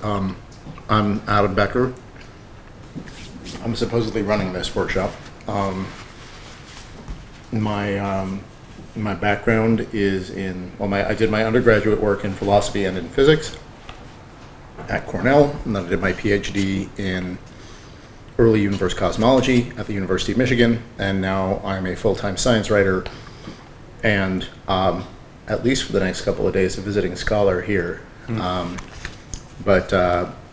I'm Adam Becker. I'm supposedly running this workshop. My background is in, I did my undergraduate work in philosophy and in physics at Cornell, and then I did my PhD in early universe cosmology at the University of Michigan, and now I'm a full-time science writer and at least for the next couple of days a visiting scholar here.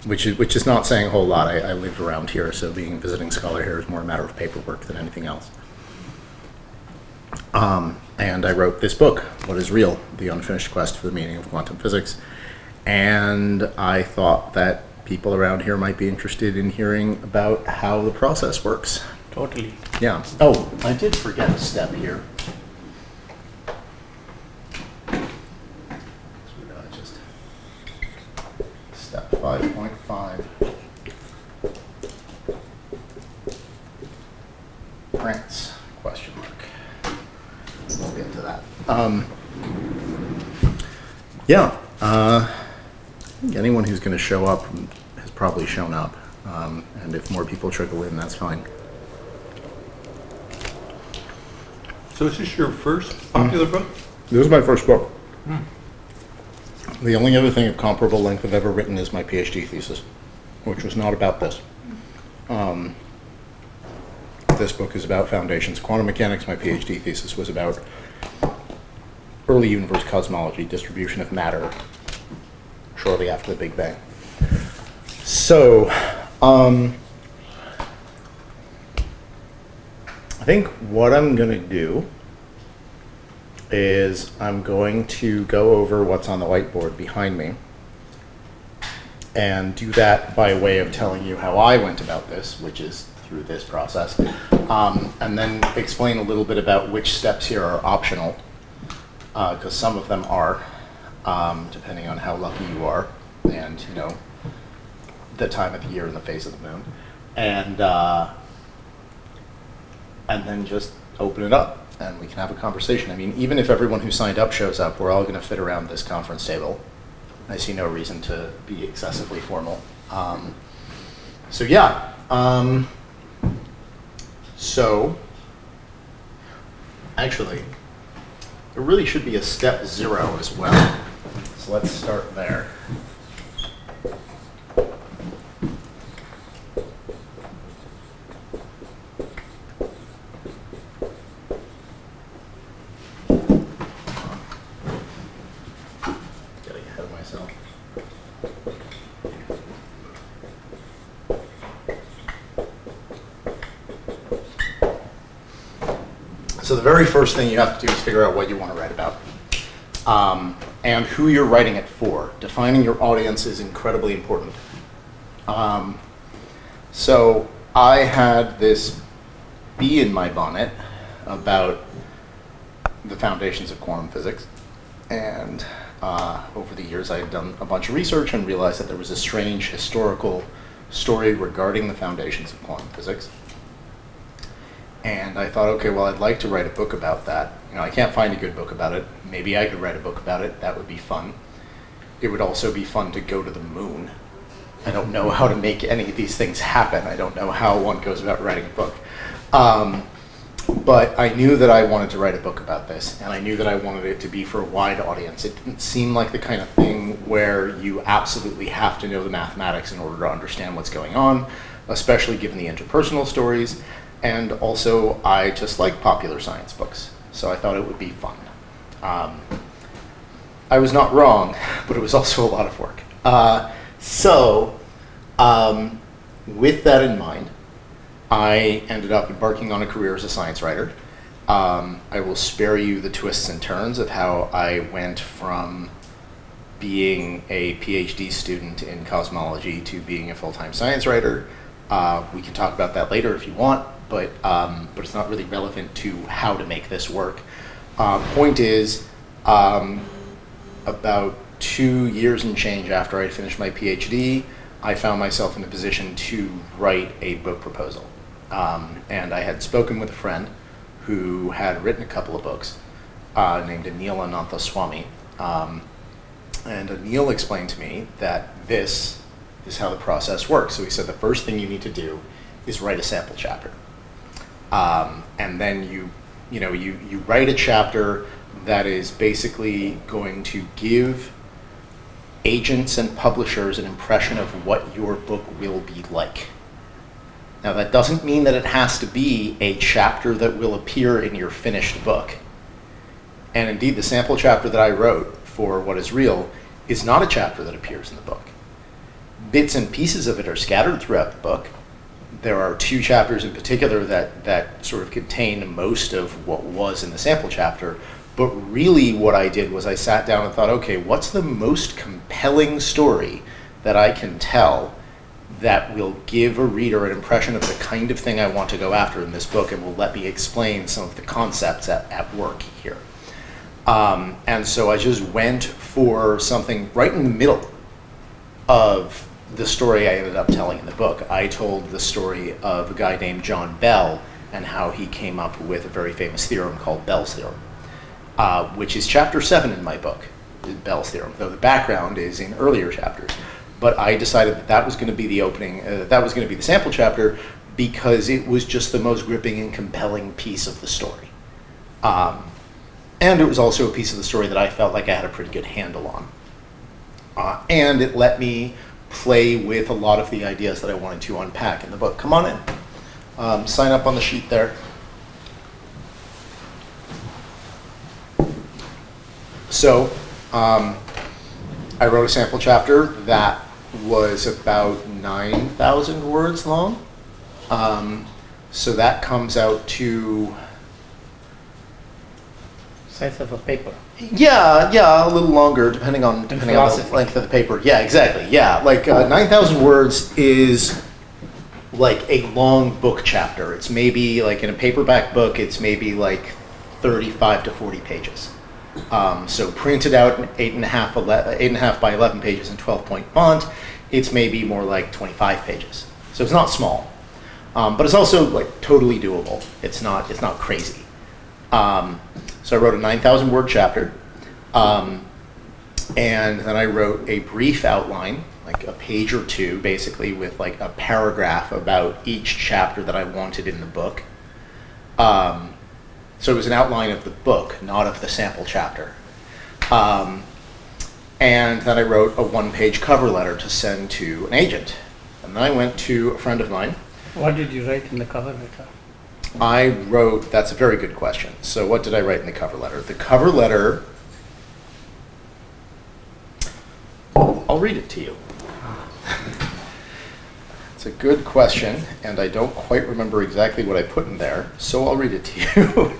Which is not saying a whole lot. I lived around here, so being a visiting scholar here is more a matter of paperwork than anything else. And I wrote this book, What is Real? The Unfinished Quest for the Meaning of Quantum Physics. And I thought that people around here might be interested in hearing about how the process works. Totally. Yeah. Oh, I did forget a step here. Step 5.5. Grants, question mark. We'll get to that. Anyone who's going to show up has probably shown up. And if more people trickle in, that's fine. So is this your first popular book? This is my first book. The only other thing of comparable length I've ever written is my PhD thesis, which was not about this. This book is about foundations of quantum mechanics. My PhD thesis was about early universe cosmology, distribution of matter, shortly after the Big Bang. So, I think what I'm going to do is I'm going to go over what's on the whiteboard behind me and do that by way of telling you how I went about this, which is through this process, and then explain a little bit about which steps here are optional, because some of them are, depending on how lucky you are and, you know, the time of the year and the phase of the moon, and then just open it up and we can have a conversation. I mean, even if everyone who signed up shows up, we're all going to fit around this conference table. I see no reason to be excessively formal. So actually, there really should be a step 0 as well. So let's start there. So the very first thing you have to do is figure out what you want to write about, and who you're writing it for. Defining your audience is incredibly important. So I had this bee in my bonnet about the foundations of quantum physics, and over the years I had done a bunch of research and realized that there was a strange historical story regarding the foundations of quantum physics. And I thought, okay, well, I'd like to write a book about that. You know, I can't find a good book about it. Maybe I could write a book about it. That would be fun. It would also be fun to go to the moon. I don't know how to make any of these things happen. I don't know how one goes about writing a book. But I knew that I wanted to write a book about this, and I knew that I wanted it to be for a wide audience. It didn't seem like the kind of thing where you absolutely have to know the mathematics in order to understand what's going on, especially given the interpersonal stories. And also, I just like popular science books, so I thought it would be fun. I was not wrong, but it was also a lot of work. With that in mind, I ended up embarking on a career as a science writer. I will spare you the twists and turns of how I went from being a PhD student in cosmology to being a full-time science writer. We can talk about that later if you want, but it's not really relevant to how to make this work. Point is, about 2 years and change after I finished my PhD, I found myself in a position to write a book proposal. And I had spoken with a friend who had written a couple of books named Anil Ananthaswamy. And Anil explained to me that this is how the process works. So he said the first thing you need to do is write a sample chapter. And then you write a chapter that is basically going to give agents and publishers an impression of what your book will be like. Now, that doesn't mean that it has to be a chapter that will appear in your finished book. And indeed, the sample chapter that I wrote for What is Real is not a chapter that appears in the book. Bits and pieces of it are scattered throughout the book. There are 2 chapters in particular that sort of contain most of what was in the sample chapter. But really what I did was I sat down and thought, okay, what's the most compelling story that I can tell that will give a reader an impression of the kind of thing I want to go after in this book and will let me explain some of the concepts at work here. And so I just went for something right in the middle of the story I ended up telling in the book. I told the story of a guy named John Bell and how he came up with a very famous theorem called Bell's theorem, which is chapter 7 in my book, is Bell's theorem, though the background is in earlier chapters. But I decided that was going to be the opening, that was going to be the sample chapter, because it was just the most gripping and compelling piece of the story. And it was also a piece of the story that I felt like I had a pretty good handle on. And it let me play with a lot of the ideas that I wanted to unpack in the book. Come on in. Sign up on the sheet there. So I wrote a sample chapter that was about 9,000 words long. So that comes out to... size of a paper. Yeah, a little longer depending on the length of the paper. Yeah, exactly. Yeah, like 9,000 words is like a long book chapter. It's maybe like in a paperback book, it's maybe like 35 to 40 pages. So printed out in 8.5 by 11 pages in 12-point font, it's maybe more like 25 pages. So it's not small, but it's also like totally doable. It's not crazy. So I wrote a 9,000 word chapter, and then I wrote a brief outline, like a page or 2, basically, with like a paragraph about each chapter that I wanted in the book. So it was an outline of the book, not of the sample chapter. And then I wrote a 1-page cover letter to send to an agent. And then I went to a friend of mine. What did you write in the cover letter? I wrote, that's a very good question. So what did I write in the cover letter? The cover letter, I'll read it to you. It's a good question, and I don't quite remember exactly what I put in there, so I'll read it to you.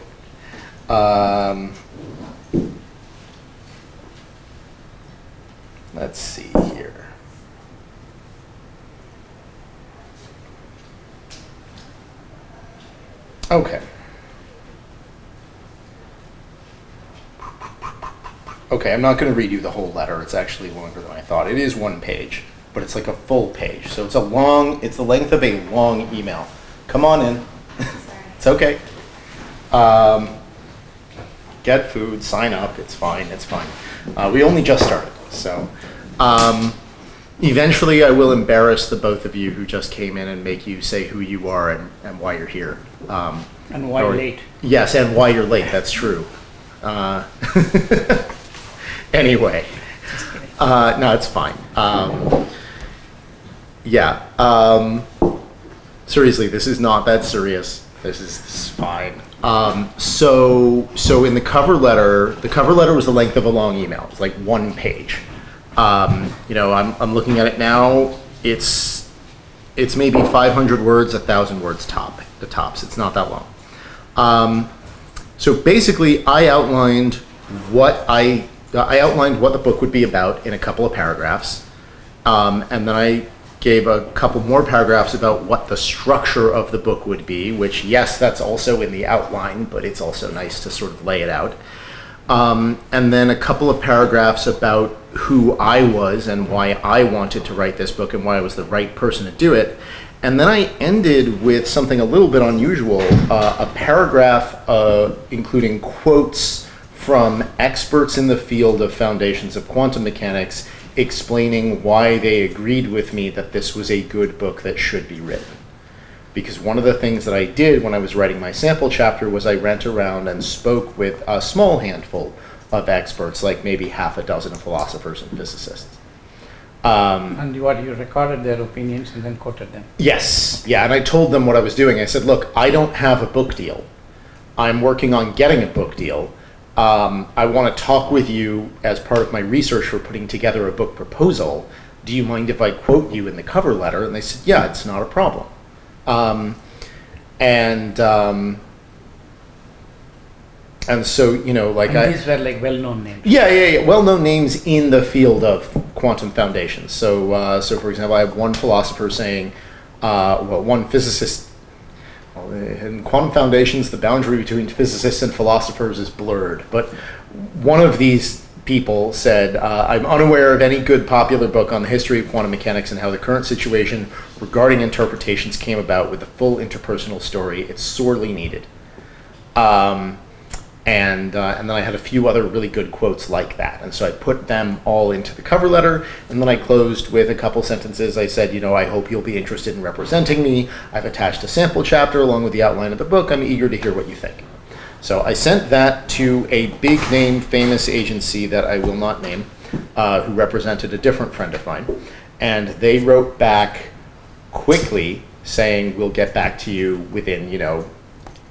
Let's see here. Okay. Okay, I'm not going to read you the whole letter. It's actually longer than I thought. It is 1 page, but it's like a full page. So it's it's the length of a long email. Come on in. It's okay. Get food, sign up. It's fine. We only just started. So eventually I will embarrass the both of you who just came in and make you say who you are and why you're here. And why late? Yes, and why you're late. That's true. Anyway, no, it's fine. Seriously, this is not that serious. This is fine. So in the cover letter was the length of a long email. It's like 1 page. I'm looking at it now. It's maybe 500 words, 1,000 words the tops. It's not that long. So basically, I outlined what the book would be about in a couple of paragraphs, and then I gave a couple more paragraphs about what the structure of the book would be, which, yes, that's also in the outline, but it's also nice to sort of lay it out. And then a couple of paragraphs about who I was and why I wanted to write this book and why I was the right person to do it. And then I ended with something a little bit unusual, a paragraph including quotes from experts in the field of foundations of quantum mechanics explaining why they agreed with me that this was a good book that should be written. Because one of the things that I did when I was writing my sample chapter was I went around and spoke with a small handful of experts, like maybe half a dozen philosophers and physicists. And you recorded their opinions and then quoted them? Yes, yeah, and I told them what I was doing. I said, look, I don't have a book deal. I'm working on getting a book deal. I want to talk with you as part of my research for putting together a book proposal. Do you mind if I quote you in the cover letter? And they said, yeah, it's not a problem. And so, you know, like and these were like well-known names. Yeah. Well-known names in the field of quantum foundations. So, for example, I have one philosopher saying, one physicist, in quantum foundations, the boundary between physicists and philosophers is blurred. But one of these people said, I'm unaware of any good popular book on the history of quantum mechanics and how the current situation regarding interpretations came about with a full interpersonal story. It's sorely needed. And then I had a few other really good quotes like that. And so I put them all into the cover letter, and then I closed with a couple sentences. I said, you know, I hope you'll be interested in representing me. I've attached a sample chapter along with the outline of the book. I'm eager to hear what you think. So I sent that to a big name, famous agency that I will not name, who represented a different friend of mine. And they wrote back quickly saying, we'll get back to you within,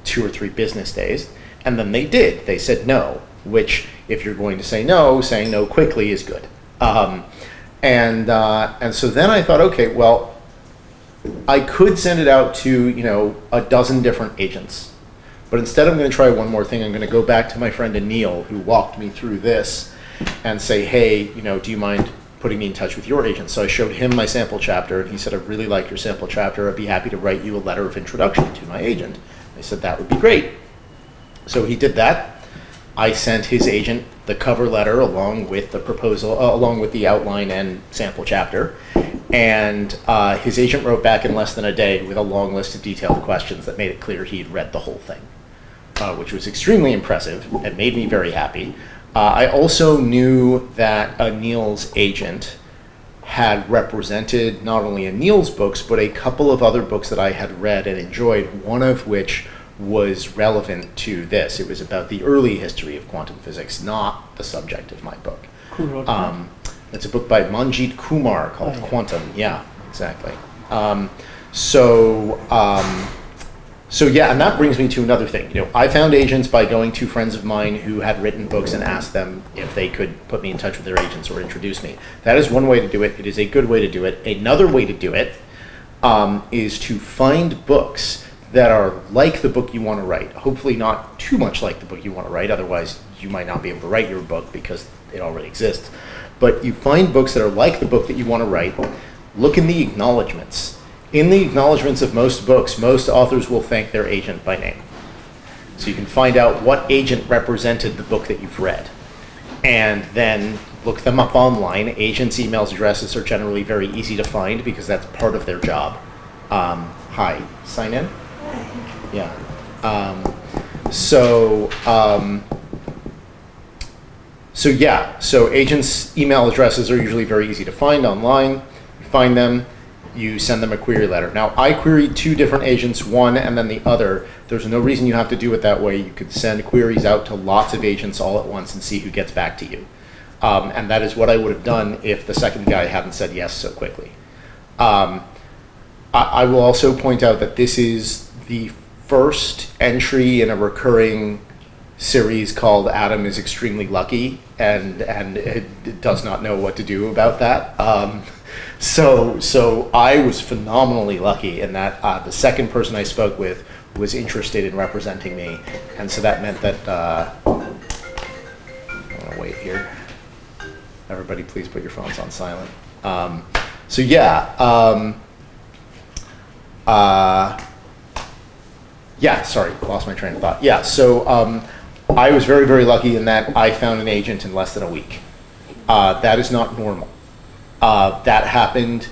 2 or 3 business days. And then they did. They said no, which if you're going to say no, saying no quickly is good. And so then I thought, okay, well, I could send it out to, a dozen different agents. But instead I'm going to try one more thing. I'm going to go back to my friend Anil, who walked me through this, and say, hey, do you mind putting me in touch with your agent? So I showed him my sample chapter, and he said, I really like your sample chapter. I'd be happy to write you a letter of introduction to my agent. I said, that would be great. So he did that. I sent his agent the cover letter along with the proposal, along with the outline and sample chapter. And his agent wrote back in less than a day with a long list of detailed questions that made it clear he'd read the whole thing, which was extremely impressive and made me very happy. I also knew that Anil's agent had represented not only Anil's books, but a couple of other books that I had read and enjoyed, one of which was relevant to this. It was about the early history of quantum physics, not the subject of my book. Who wrote that? It's a book by Manjit Kumar called Quantum. Yeah, exactly. So yeah, and that brings me to another thing. I found agents by going to friends of mine who had written books and asked them if they could put me in touch with their agents or introduce me. That is one way to do it. It is a good way to do it. Another way to do it is to find books that are like the book you want to write. Hopefully not too much like the book you want to write, otherwise you might not be able to write your book because it already exists. But you find books that are like the book that you want to write. Look in the acknowledgments. In the acknowledgments of most books, most authors will thank their agent by name. So you can find out what agent represented the book that you've read. And then look them up online. Agents' emails addresses are generally very easy to find because that's part of their job. Hi, sign in? Yeah. So agents' email addresses are usually very easy to find online. You find them, you send them a query letter. Now, I queried 2 different agents, one and then the other. There's no reason you have to do it that way. You could send queries out to lots of agents all at once and see who gets back to you. And that is what I would have done if the second guy hadn't said yes so quickly. I will also point out that this is the first entry in a recurring series called Adam is Extremely Lucky, and it does not know what to do about that. So I was phenomenally lucky in that the second person I spoke with was interested in representing me, and so that meant that I'm gonna wait here. Everybody, please put your phones on silent. Sorry, lost my train of thought. Yeah, so I was very, very lucky in that I found an agent in less than a week. That is not normal. That happened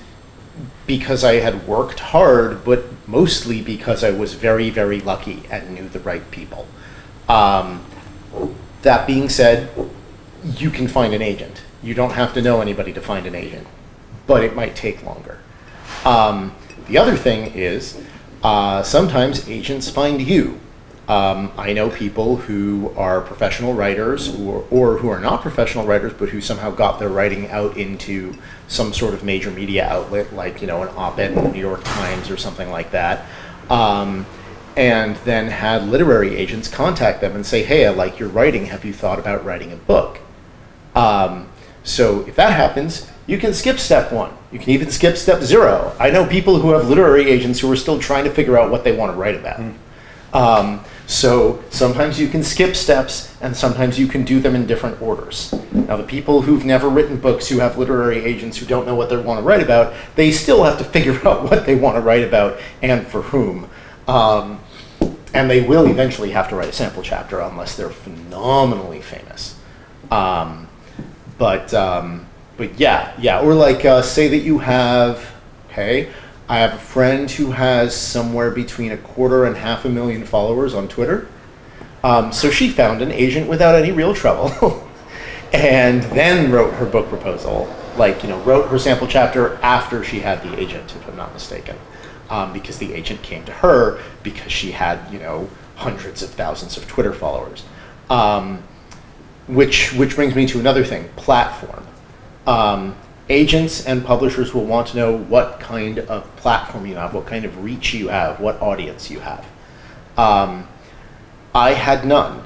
because I had worked hard, but mostly because I was very, very lucky and knew the right people. That being said, you can find an agent. You don't have to know anybody to find an agent, but it might take longer. The other thing is sometimes agents find you. I know people who are professional writers or who are not professional writers, but who somehow got their writing out into some sort of major media outlet, like, an op-ed in the New York Times or something like that, and then had literary agents contact them and say, hey, I like your writing. Have you thought about writing a book? So if that happens, you can skip step 1. You can even skip step 0. I know people who have literary agents who are still trying to figure out what they want to write about. So sometimes you can skip steps, and sometimes you can do them in different orders. Now, the people who've never written books, who have literary agents who don't know what they want to write about, they still have to figure out what they want to write about and for whom. And they will eventually have to write a sample chapter unless they're phenomenally famous. But yeah. Or like, say that you have, I have a friend who has somewhere between 250,000 and 500,000 followers on Twitter. So she found an agent without any real trouble and then wrote her book proposal, wrote her sample chapter after she had the agent, if I'm not mistaken, because the agent came to her because she had, hundreds of thousands of Twitter followers. Which brings me to another thing, platform. Agents and publishers will want to know what kind of platform you have, what kind of reach you have, what audience you have. I had none,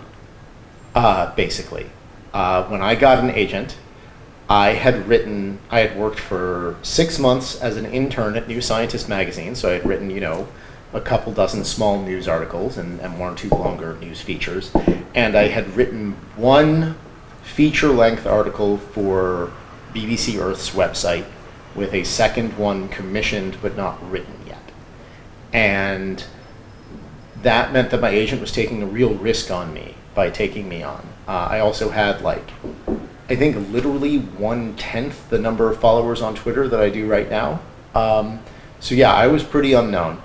basically. When I got an agent, I had worked for 6 months as an intern at New Scientist magazine, so I had written, a couple dozen small news articles and 1 or 2 longer news features. And I had written 1 feature-length article for BBC Earth's website, with a second one commissioned but not written yet. And that meant that my agent was taking a real risk on me by taking me on. I also had I think literally 1/10 the number of followers on Twitter that I do right now. So yeah, I was pretty unknown.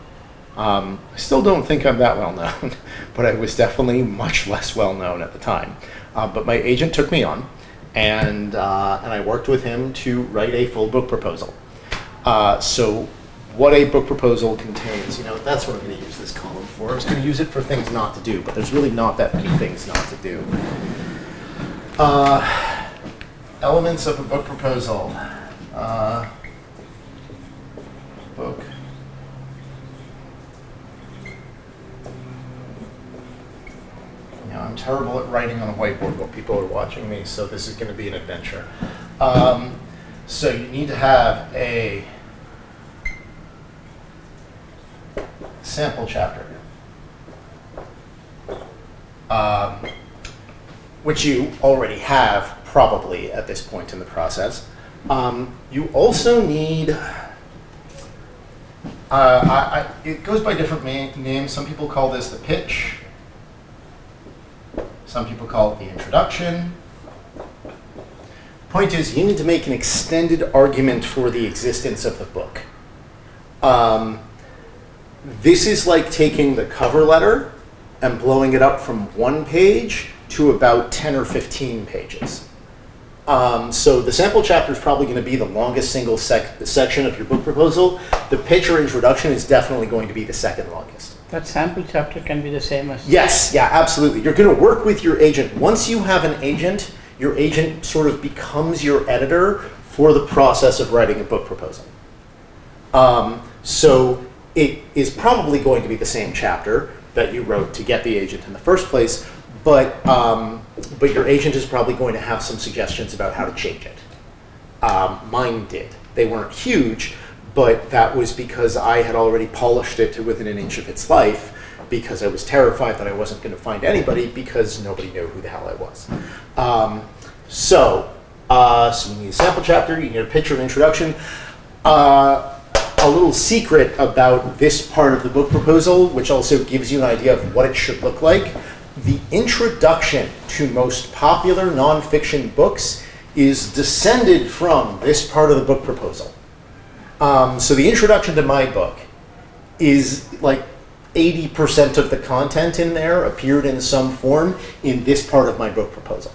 I still don't think I'm that well known, but I was definitely much less well known at the time. But my agent took me on, and I worked with him to write a full book proposal. So what a book proposal contains, that's what I'm going to use this column for. I was going to use it for things not to do, but there's really not that many things not to do. Elements of a book proposal. Book. I'm terrible at writing on a whiteboard while people are watching me, so this is going to be an adventure. So you need to have a sample chapter, which you already have probably at this point in the process. You also need, it goes by different names. Some people call this the pitch. Some people call it the introduction. Point is, you need to make an extended argument for the existence of the book. This is like taking the cover letter and blowing it up from 1 page to about 10 or 15 pages. So the sample chapter is probably going to be the longest single section of your book proposal. The pitch or introduction is definitely going to be the second longest. That sample chapter can be the same as... Yes, yeah, absolutely. You're going to work with your agent. Once you have an agent, your agent sort of becomes your editor for the process of writing a book proposal. So it is probably going to be the same chapter that you wrote to get the agent in the first place, but your agent is probably going to have some suggestions about how to change it. Mine did. They weren't huge, but that was because I had already polished it to within an inch of its life, because I was terrified that I wasn't going to find anybody because nobody knew who the hell I was. So you need a sample chapter, you need a pitch or an introduction. A little secret about this part of the book proposal, which also gives you an idea of what it should look like. The introduction to most popular nonfiction books is descended from this part of the book proposal. So the introduction to my book is like 80% of the content in there appeared in some form in this part of my book proposal.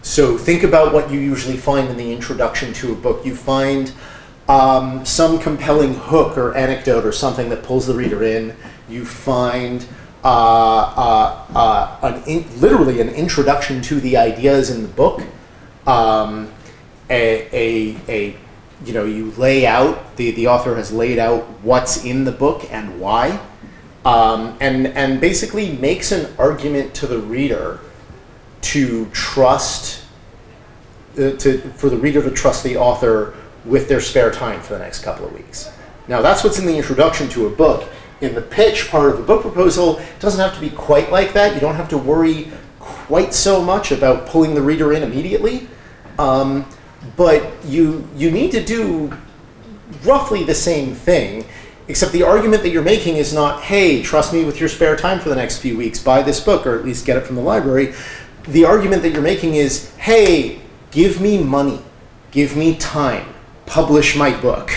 So think about what you usually find in the introduction to a book. You find some compelling hook or anecdote or something that pulls the reader in. You find literally an introduction to the ideas in the book. You lay out, the author has laid out what's in the book and why, and basically makes an argument to the reader to trust, for the reader to trust the author with their spare time for the next couple of weeks. Now that's what's in the introduction to a book. In the pitch part of the book proposal, it doesn't have to be quite like that. You don't have to worry quite so much about pulling the reader in immediately. But you need to do roughly the same thing, except the argument that you're making is not, hey, trust me with your spare time for the next few weeks, buy this book, or at least get it from the library. The argument that you're making is, hey, give me money, give me time, publish my book.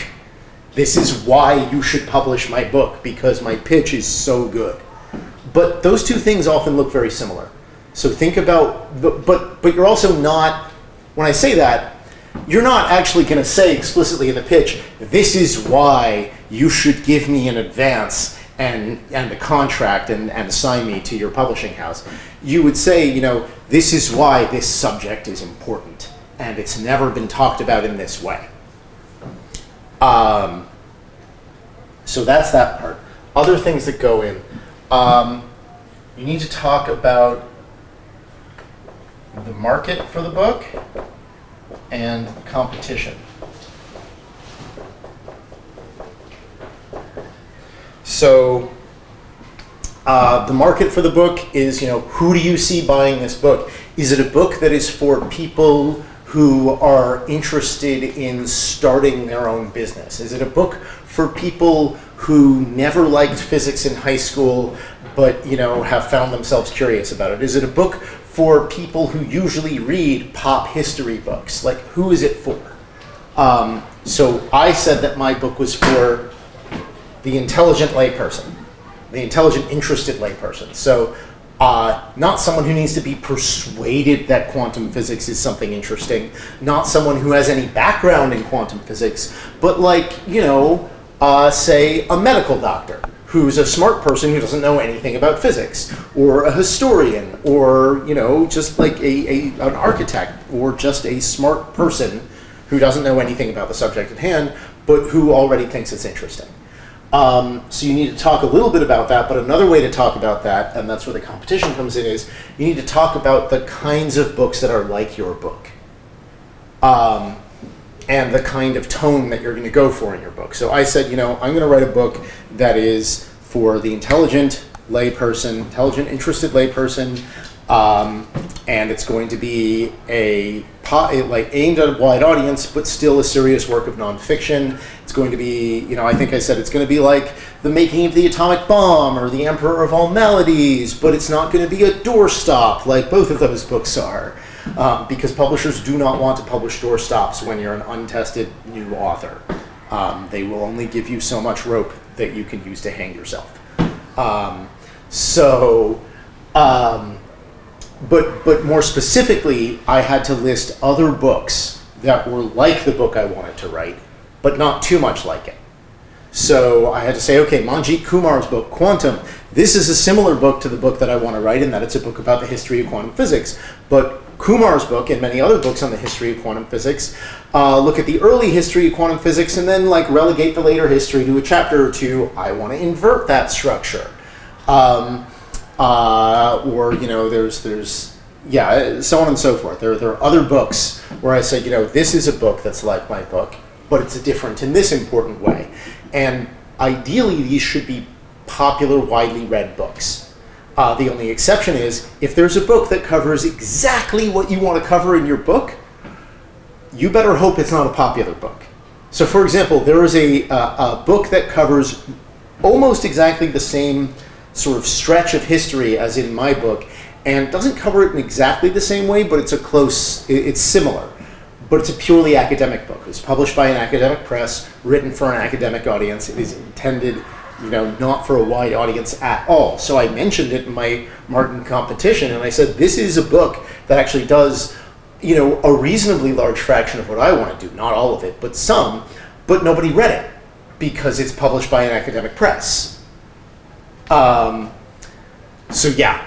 This is why you should publish my book, because my pitch is so good. But those two things often look very similar. So think about, but you're also not, when I say that, you're not actually going to say explicitly in the pitch, this is why you should give me an advance and a contract and sign me to your publishing house. You would say, this is why this subject is important, and it's never been talked about in this way. So that's that part. Other things that go in. You need to talk about the market for the book and competition. So the market for the book is, who do you see buying this book? Is it a book that is for people who are interested in starting their own business? Is it a book for people who never liked physics in high school but have found themselves curious about it? Is it a book for people who usually read pop history books? Like, who is it for? So I said that my book was for the intelligent layperson, the intelligent, interested layperson. So not someone who needs to be persuaded that quantum physics is something interesting, not someone who has any background in quantum physics, but like, say a medical doctor who's a smart person who doesn't know anything about physics, or a historian, or just like an architect, or just a smart person who doesn't know anything about the subject at hand, but who already thinks it's interesting. So you need to talk a little bit about that, but another way to talk about that, and that's where the competition comes in, is you need to talk about the kinds of books that are like your book. And the kind of tone that you're going to go for in your book. So I said, I'm going to write a book that is for the intelligent layperson, intelligent, interested layperson, and it's going to be aimed at a wide audience, but still a serious work of nonfiction. It's going to be, I think I said it's going to be like The Making of the Atomic Bomb or The Emperor of All Melodies, but it's not going to be a doorstop like both of those books are. Because publishers do not want to publish doorstops when you're an untested new author. They will only give you so much rope that you can use to hang yourself. But more specifically, I had to list other books that were like the book I wanted to write, but not too much like it. So I had to say, okay, Manjit Kumar's book, Quantum, this is a similar book to the book that I want to write, in that it's a book about the history of quantum physics. But Kumar's book and many other books on the history of quantum physics look at the early history of quantum physics and then relegate the later history to a chapter or two. I want to invert that structure. There's so on and so forth. There are other books where I say, this is a book that's like my book, but it's different in this important way. And ideally, these should be popular, widely read books. The only exception is, if there's a book that covers exactly what you want to cover in your book, you better hope it's not a popular book. So for example, there is a book that covers almost exactly the same sort of stretch of history as in my book, and doesn't cover it in exactly the same way, but it's similar. But it's a purely academic book. It's published by an academic press, written for an academic audience. It is intended not for a wide audience at all. So I mentioned it in my Martin competition, and I said, this is a book that actually does a reasonably large fraction of what I want to do, not all of it, but some, but nobody read it because it's published by an academic press. So yeah,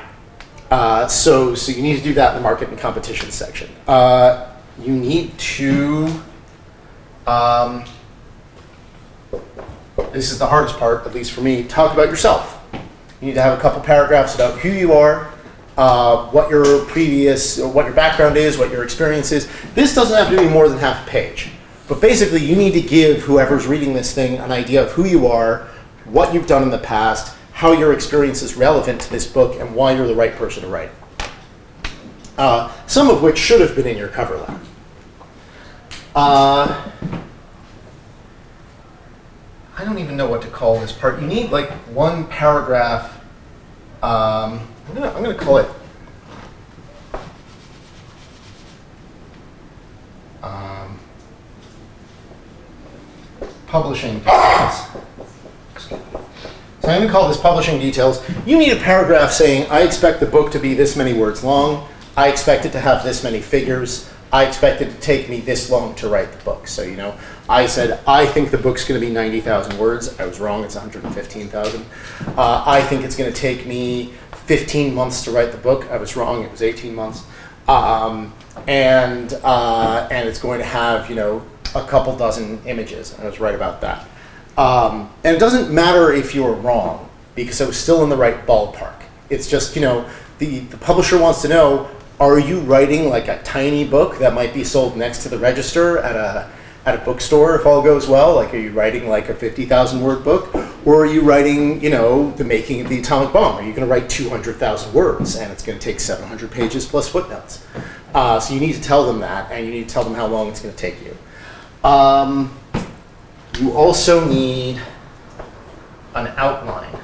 so you need to do that in the market and competition section. You need to, this is the hardest part, at least for me, talk about yourself. You need to have a couple paragraphs about who you are, what your background is, what your experience is. This doesn't have to be more than half a page. But basically, you need to give whoever's reading this thing an idea of who you are, what you've done in the past, how your experience is relevant to this book, and why you're the right person to write it. Some of which should have been in your cover letter. I don't even know what to call this part. You need like one paragraph. I'm gonna call it publishing details. So I'm gonna call this publishing details. You need a paragraph saying, I expect the book to be this many words long. I expect it to have this many figures. I expect it to take me this long to write the book. So, I said, I think the book's going to be 90,000 words. I was wrong, it's 115,000. I think it's going to take me 15 months to write the book. I was wrong, it was 18 months. And it's going to have, a couple dozen images. I was right about that. And it doesn't matter if you were wrong, because I was still in the right ballpark. It's just, the publisher wants to know, are you writing like a tiny book that might be sold next to the register at a bookstore if all goes well? Like, are you writing like a 50,000 word book? Or are you writing, the making of the atomic bomb? Are you going to write 200,000 words and it's going to take 700 pages plus footnotes? So you need to tell them that, and you need to tell them how long it's going to take you. You also need an outline,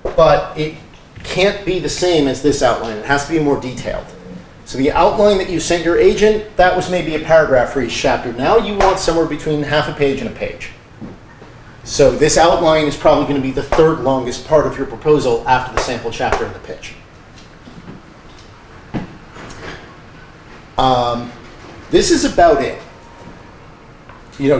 but it can't be the same as this outline. It has to be more detailed. So the outline that you sent your agent, that was maybe a paragraph for each chapter. Now you want somewhere between half a page and a page. So this outline is probably going to be the third longest part of your proposal after the sample chapter and the pitch. This is about it.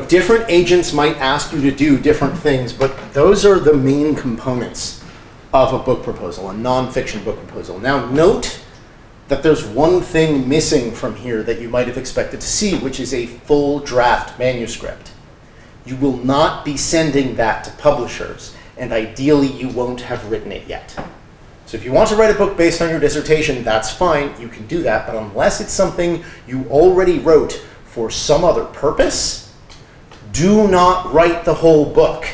Different agents might ask you to do different things, but those are the main components of a book proposal, a nonfiction book proposal. Now note that there's one thing missing from here that you might have expected to see, which is a full draft manuscript. You will not be sending that to publishers, and ideally you won't have written it yet. So if you want to write a book based on your dissertation, that's fine, you can do that, but unless it's something you already wrote for some other purpose, do not write the whole book.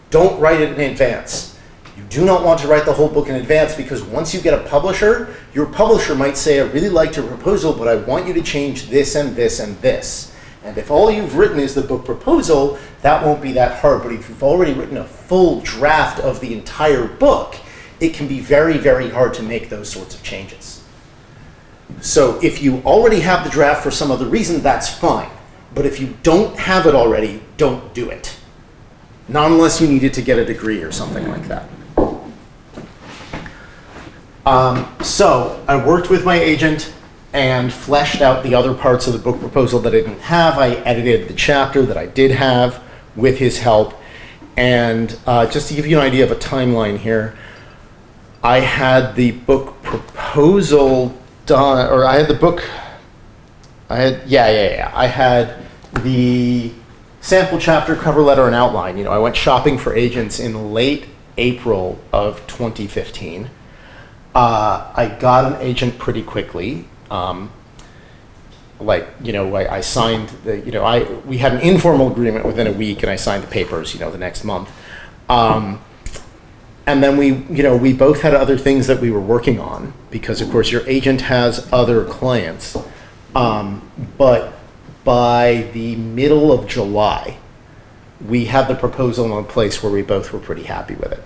Don't write it in advance. You do not want to write the whole book in advance, because once you get a publisher, your publisher might say, I really liked your proposal, but I want you to change this and this and this. And if all you've written is the book proposal, that won't be that hard. But if you've already written a full draft of the entire book, it can be very, very hard to make those sorts of changes. So if you already have the draft for some other reason, that's fine. But if you don't have it already, don't do it. Not unless you needed to get a degree or something like that. So I worked with my agent and fleshed out the other parts of the book proposal that I didn't have. I edited the chapter that I did have with his help. And just to give you an idea of a timeline here, I had the book proposal done, or I had the book, I had the sample chapter, cover letter, and outline. I went shopping for agents in late April of 2015. I got an agent pretty quickly. I signed we had an informal agreement within a week, and I signed the papers, the next month. And then we both had other things that we were working on, because of course your agent has other clients. But by the middle of July, we had the proposal in a place where we both were pretty happy with it.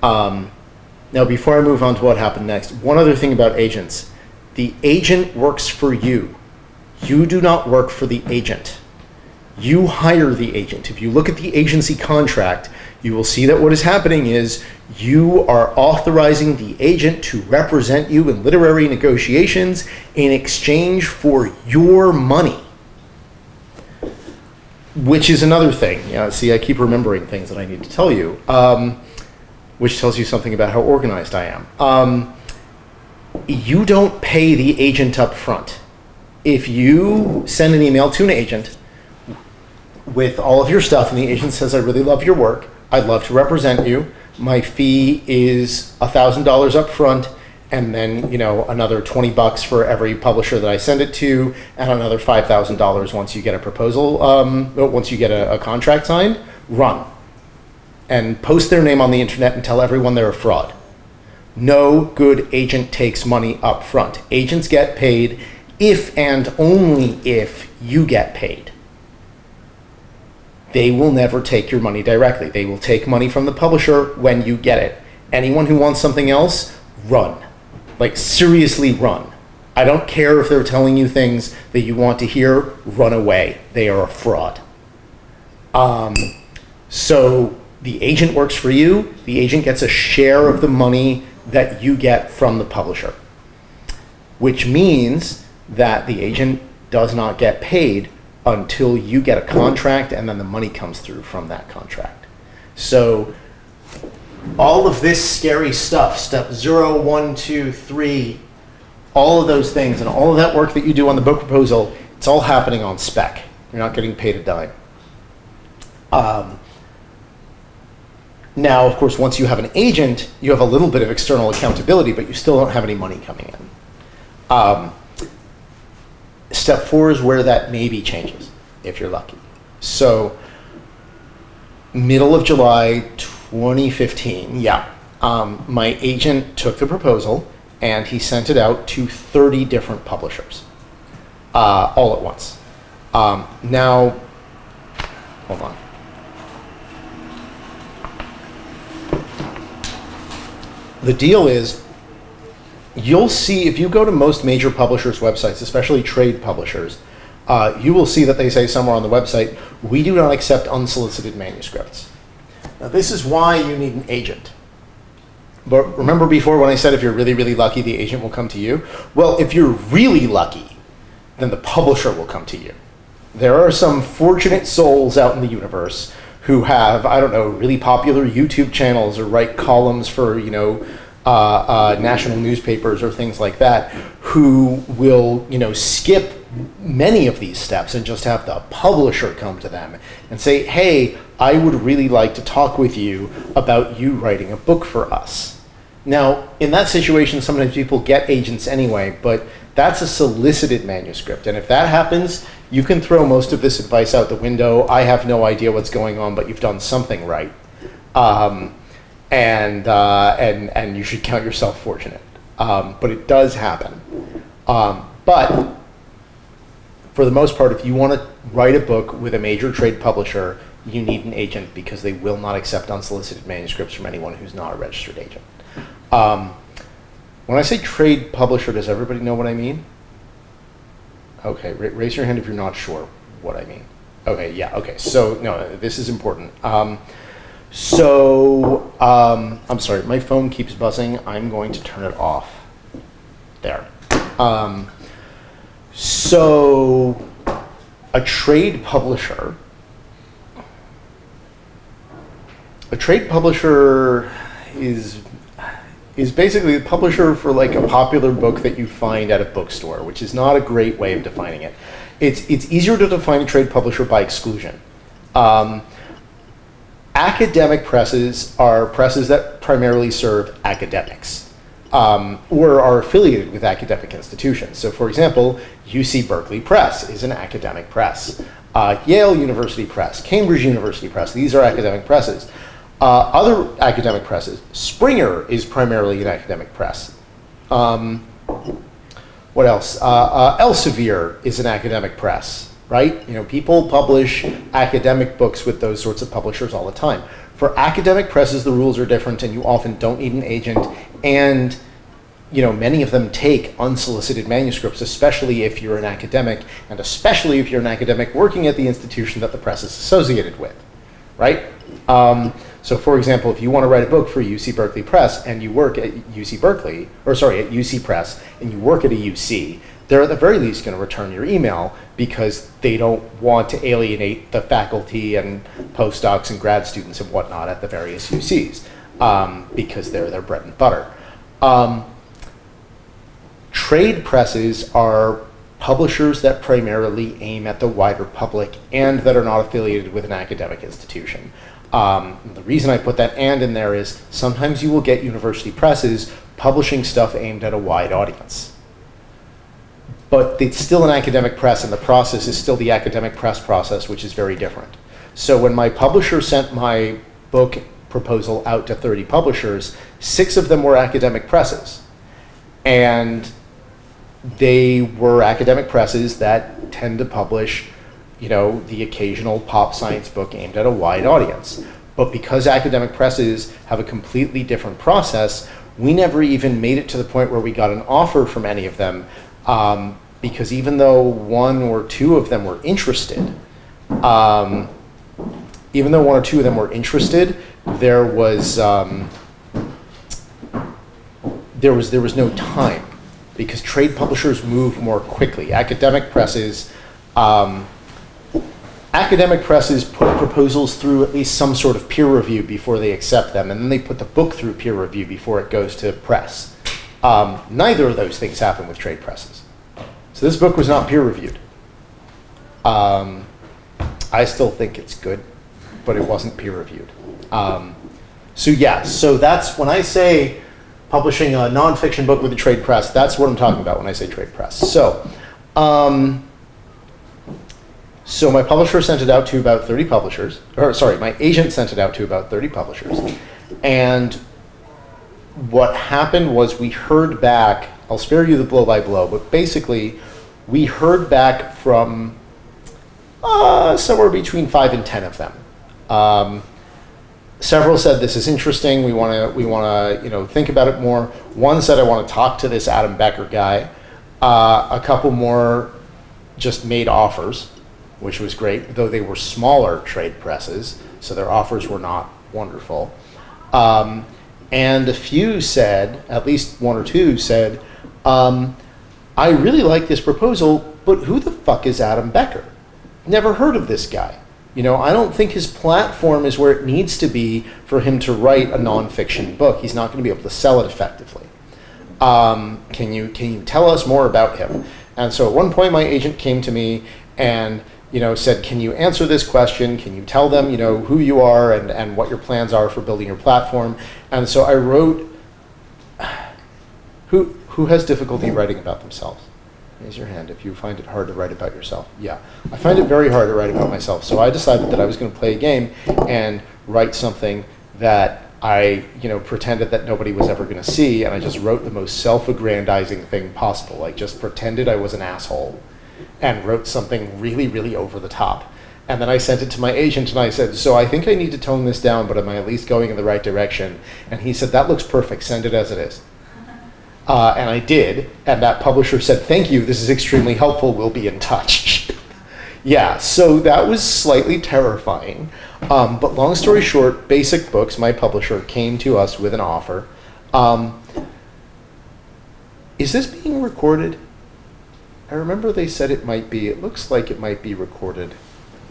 Now, before I move on to what happened next, one other thing about agents. The agent works for you. You do not work for the agent. You hire the agent. If you look at the agency contract, you will see that what is happening is you are authorizing the agent to represent you in literary negotiations in exchange for your money. Which is another thing. Yeah, see, I keep remembering things that I need to tell you, which tells you something about how organized I am. You don't pay the agent up front. If you send an email to an agent with all of your stuff and the agent says, I really love your work, I'd love to represent you, my fee is $1,000 up front, and then another $20 for every publisher that I send it to, and another $5,000 once you get a proposal, once you get a contract signed, run. And post their name on the internet and tell everyone they're a fraud. No good agent takes money up front. Agents get paid if and only if you get paid. They will never take your money directly. They will take money from the publisher when you get it. Anyone who wants something else, run. Like, seriously run. I don't care if they're telling you things that you want to hear, run away. They are a fraud. So the agent works for you. The agent gets a share of the money that you get from the publisher, which means that the agent does not get paid until you get a contract, and then the money comes through from that contract. So all of this scary stuff, step 0, 1, 2, 3, all of those things and all of that work that you do on the book proposal, it's all happening on spec. You're not getting paid a dime. Now, of course, once you have an agent, you have a little bit of external accountability, but you still don't have any money coming in. Step 4 is where that maybe changes, if you're lucky. So, middle of July 2015, my agent took the proposal and he sent it out to 30 different publishers, all at once. Now, hold on. The deal is, you'll see, if you go to most major publishers' websites, especially trade publishers, you will see that they say somewhere on the website, we do not accept unsolicited manuscripts. Now, this is why you need an agent. But remember before when I said if you're really, really lucky, the agent will come to you? Well, if you're really lucky, then the publisher will come to you. There are some fortunate souls out in the universe who have, I don't know, really popular YouTube channels or write columns for, national newspapers or things like that, who will, skip many of these steps and just have the publisher come to them and say, hey, I would really like to talk with you about you writing a book for us. Now, in that situation, sometimes people get agents anyway, but that's a solicited manuscript. And if that happens, you can throw most of this advice out the window. I have no idea what's going on, but you've done something right. And you should count yourself fortunate. But it does happen. But for the most part, if you want to write a book with a major trade publisher, you need an agent because they will not accept unsolicited manuscripts from anyone who's not a registered agent. When I say trade publisher, does everybody know what I mean? Okay, raise your hand if you're not sure what I mean. Okay, yeah, okay. So, no, this is important. I'm sorry, my phone keeps buzzing. I'm going to turn it off. There. So, a trade publisher is basically a publisher for like a popular book that you find at a bookstore, which is not a great way of defining it. It's easier to define a trade publisher by exclusion. Academic presses are presses that primarily serve academics or are affiliated with academic institutions. So for example, UC Berkeley Press is an academic press. Yale University Press, Cambridge University Press, these are academic presses. Other academic presses, Springer is primarily an academic press. What else? Elsevier is an academic press, right? People publish academic books with those sorts of publishers all the time. For academic presses, the rules are different and you often don't need an agent, and many of them take unsolicited manuscripts, especially if you're an academic, and especially if you're an academic working at the institution that the press is associated with, right? So for example, if you want to write a book for UC Berkeley Press and you work at UC Berkeley, or sorry, at UC Press, and you work at a UC, they're at the very least going to return your email because they don't want to alienate the faculty and postdocs and grad students and whatnot at the various UCs, because they're their bread and butter. Trade presses are publishers that primarily aim at the wider public and that are not affiliated with an academic institution. The reason I put that "and" in there is sometimes you will get university presses publishing stuff aimed at a wide audience. But it's still an academic press, and the process is still the academic press process, which is very different. So when my publisher sent my book proposal out to 30 publishers, 6 of them were academic presses. And they were academic presses that tend to publish, the occasional pop science book aimed at a wide audience. But because academic presses have a completely different process, we never even made it to the point where we got an offer from any of them, because even though 1 or 2 of them were interested, there was no time, because trade publishers move more quickly. Academic presses put proposals through at least some sort of peer review before they accept them, and then they put the book through peer review before it goes to press. Neither of those things happen with trade presses. So this book was not peer reviewed. I still think it's good, but it wasn't peer reviewed. So that's when I say publishing a nonfiction book with a trade press, that's what I'm talking about when I say trade press. So my publisher sent it out to about 30 publishers, my agent sent it out to about 30 publishers. And what happened was we heard back, I'll spare you the blow by blow, but basically we heard back from somewhere between 5 and 10 of them. Several said, this is interesting, we want to think about it more. 1 said, I want to talk to this Adam Becker guy. A couple more just made offers, which was great, though they were smaller trade presses, so their offers were not wonderful. And a few said, at least 1 or 2 said, I really like this proposal, but who the fuck is Adam Becker? Never heard of this guy. I don't think his platform is where it needs to be for him to write a nonfiction book. He's not going to be able to sell it effectively. Can you tell us more about him? And so at one point my agent came to me and said, can you answer this question? Can you tell them, who you are and what your plans are for building your platform? And so I wrote, who has difficulty writing about themselves? Raise your hand if you find it hard to write about yourself. Yeah, I find it very hard to write about myself. So I decided that I was going to play a game and write something that I, pretended that nobody was ever going to see, and I just wrote the most self-aggrandizing thing possible. Like just pretended I was an asshole and wrote something really, really over the top. And then I sent it to my agent and I said, so I think I need to tone this down, but am I at least going in the right direction? And he said, that looks perfect, send it as it is. And I did, and that publisher said, thank you, this is extremely helpful, we'll be in touch. Yeah, so that was slightly terrifying. But long story short, Basic Books, my publisher, came to us with an offer. Is this being recorded? I remember they said it might be. It looks like it might be recorded.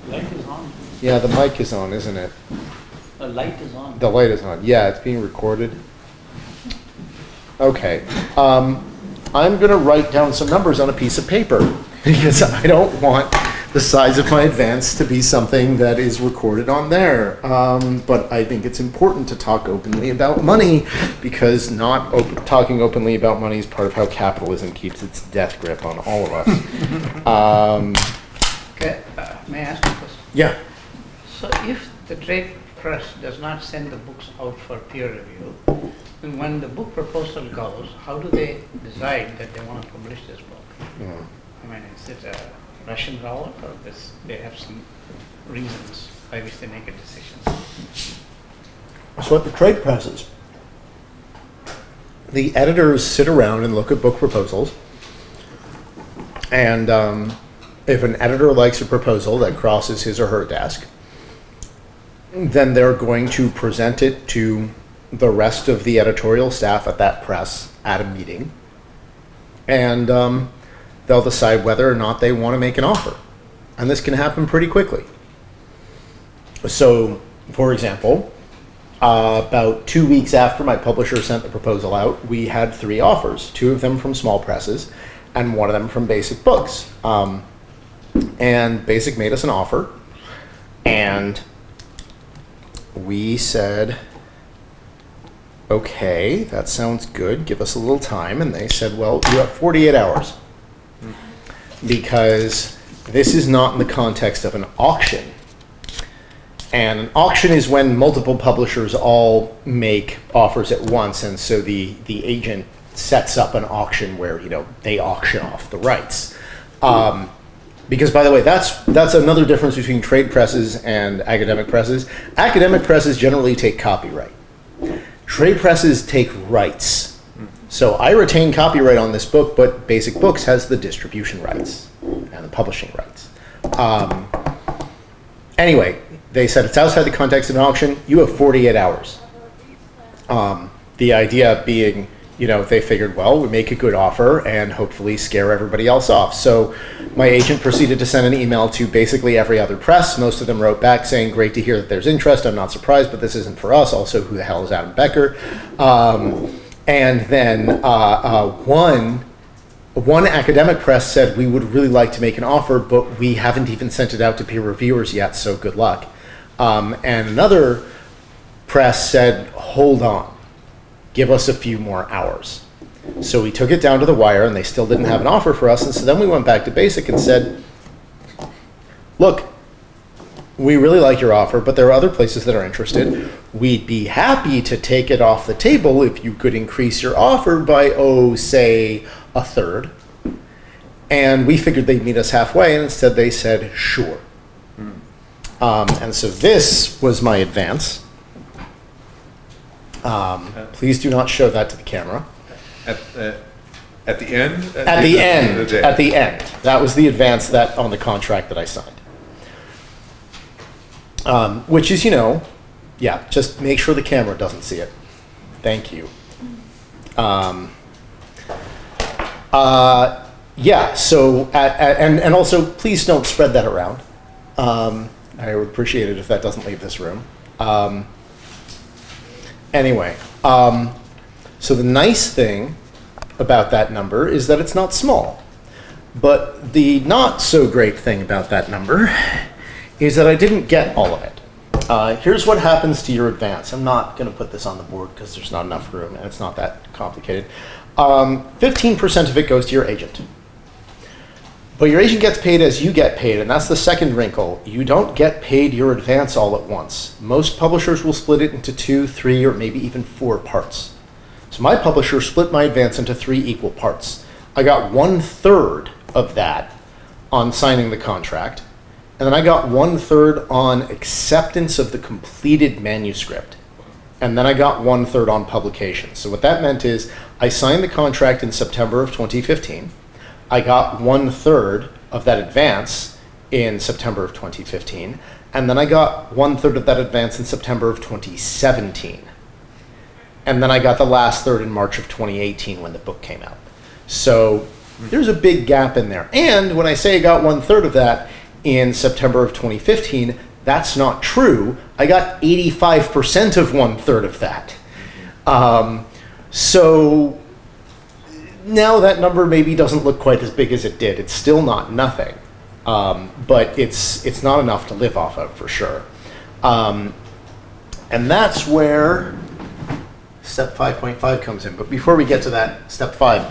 Light is on. Yeah, the mic is on, isn't it? The light is on. The light is on. Yeah, it's being recorded. Okay. I'm going to write down some numbers on a piece of paper because I don't want the size of my advance to be something that is recorded on there. But I think it's important to talk openly about money because not talking openly about money is part of how capitalism keeps its death grip on all of us. Okay, may I ask a question? Yeah. So if the trade press does not send the books out for peer review, then when the book proposal goes, how do they decide that they want to publish this book? Yeah. I mean, is it a Russian roulette, or they have some reasons by which they make a decision? So at the trade presses, the editors sit around and look at book proposals. And if an editor likes a proposal that crosses his or her desk, then they're going to present it to the rest of the editorial staff at that press at a meeting. And they'll decide whether or not they want to make an offer. And this can happen pretty quickly. So, for example, about 2 weeks after my publisher sent the proposal out, we had 3 offers, 2 of them from small presses and 1 of them from Basic Books. And Basic made us an offer, and we said, okay, that sounds good, give us a little time. And they said, well, you have 48 hours, because this is not in the context of an auction. And an auction is when multiple publishers all make offers at once, and so the agent sets up an auction where, you know, they auction off the rights. Because, by the way, that's another difference between trade presses and academic presses. Academic presses generally take copyright. Trade presses take rights. So I retain copyright on this book, but Basic Books has the distribution rights and the publishing rights. Anyway, they said it's outside the context of an auction. You have 48 hours. The idea being, you know, they figured, well, we make a good offer and hopefully scare everybody else off. So my agent proceeded to send an email to basically every other press. Most of them wrote back saying, great to hear that there's interest. I'm not surprised, but this isn't for us. Also, who the hell is Adam Becker? And then one academic press said, we would really like to make an offer, but we haven't even sent it out to peer reviewers yet, so good luck. And another press said, hold on, give us a few more hours. So we took it down to the wire, and they still didn't have an offer for us. And so then we went back to Basic and said, look, we really like your offer, but there are other places that are interested. We'd be happy to take it off the table if you could increase your offer by, say, a third. And we figured they'd meet us halfway, and instead they said, sure. And so this was my advance. Please do not show that to the camera. At the end? At the end. At the end. That was the advance that on the contract that I signed. Which is, you know, yeah, just make sure the camera doesn't see it. Thank you. Yeah, so, and also, please don't spread that around. I would appreciate it if that doesn't leave this room. Anyway, so the nice thing about that number is that it's not small. But the not so great thing about that number is that I didn't get all of it. Here's what happens to your advance. I'm not going to put this on the board because there's not enough room and it's not that complicated. 15% of it goes to your agent. But your agent gets paid as you get paid, and that's the second wrinkle. You don't get paid your advance all at once. Most publishers will split it into 2, 3, or maybe even 4 parts. So my publisher split my advance into 3 equal parts. I got 1/3 of that on signing the contract, and then I got 1/3 on acceptance of the completed manuscript. And then I got 1/3 on publication. So what that meant is I signed the contract in September of 2015. I got 1/3 of that advance in September of 2015. And then I got 1/3 of that advance in September of 2017. And then I got the last third in March of 2018 when the book came out. So there's a big gap in there. And when I say I got 1/3 of that in September of 2015, that's not true. I got 85% of 1/3 of that. So now that number maybe doesn't look quite as big as it did. It's still not nothing, but it's not enough to live off of for sure. And that's where step 5.5 comes in. But before we get to that, step 5,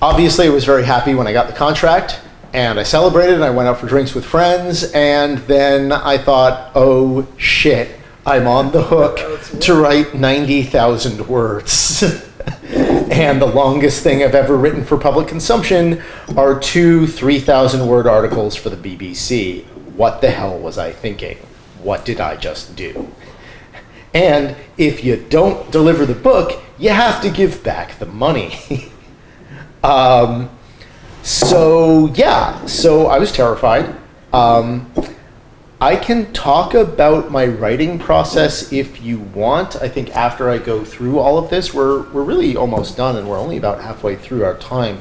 obviously I was very happy when I got the contract. And I celebrated, and I went out for drinks with friends, and then I thought, oh shit, I'm on the hook to write 90,000 words. And the longest thing I've ever written for public consumption are 2 3,000 word articles for the BBC. What the hell was I thinking? What did I just do? And if you don't deliver the book, you have to give back the money. So I was terrified. I can talk about my writing process if you want. I think after I go through all of this, we're really almost done, and we're only about halfway through our time.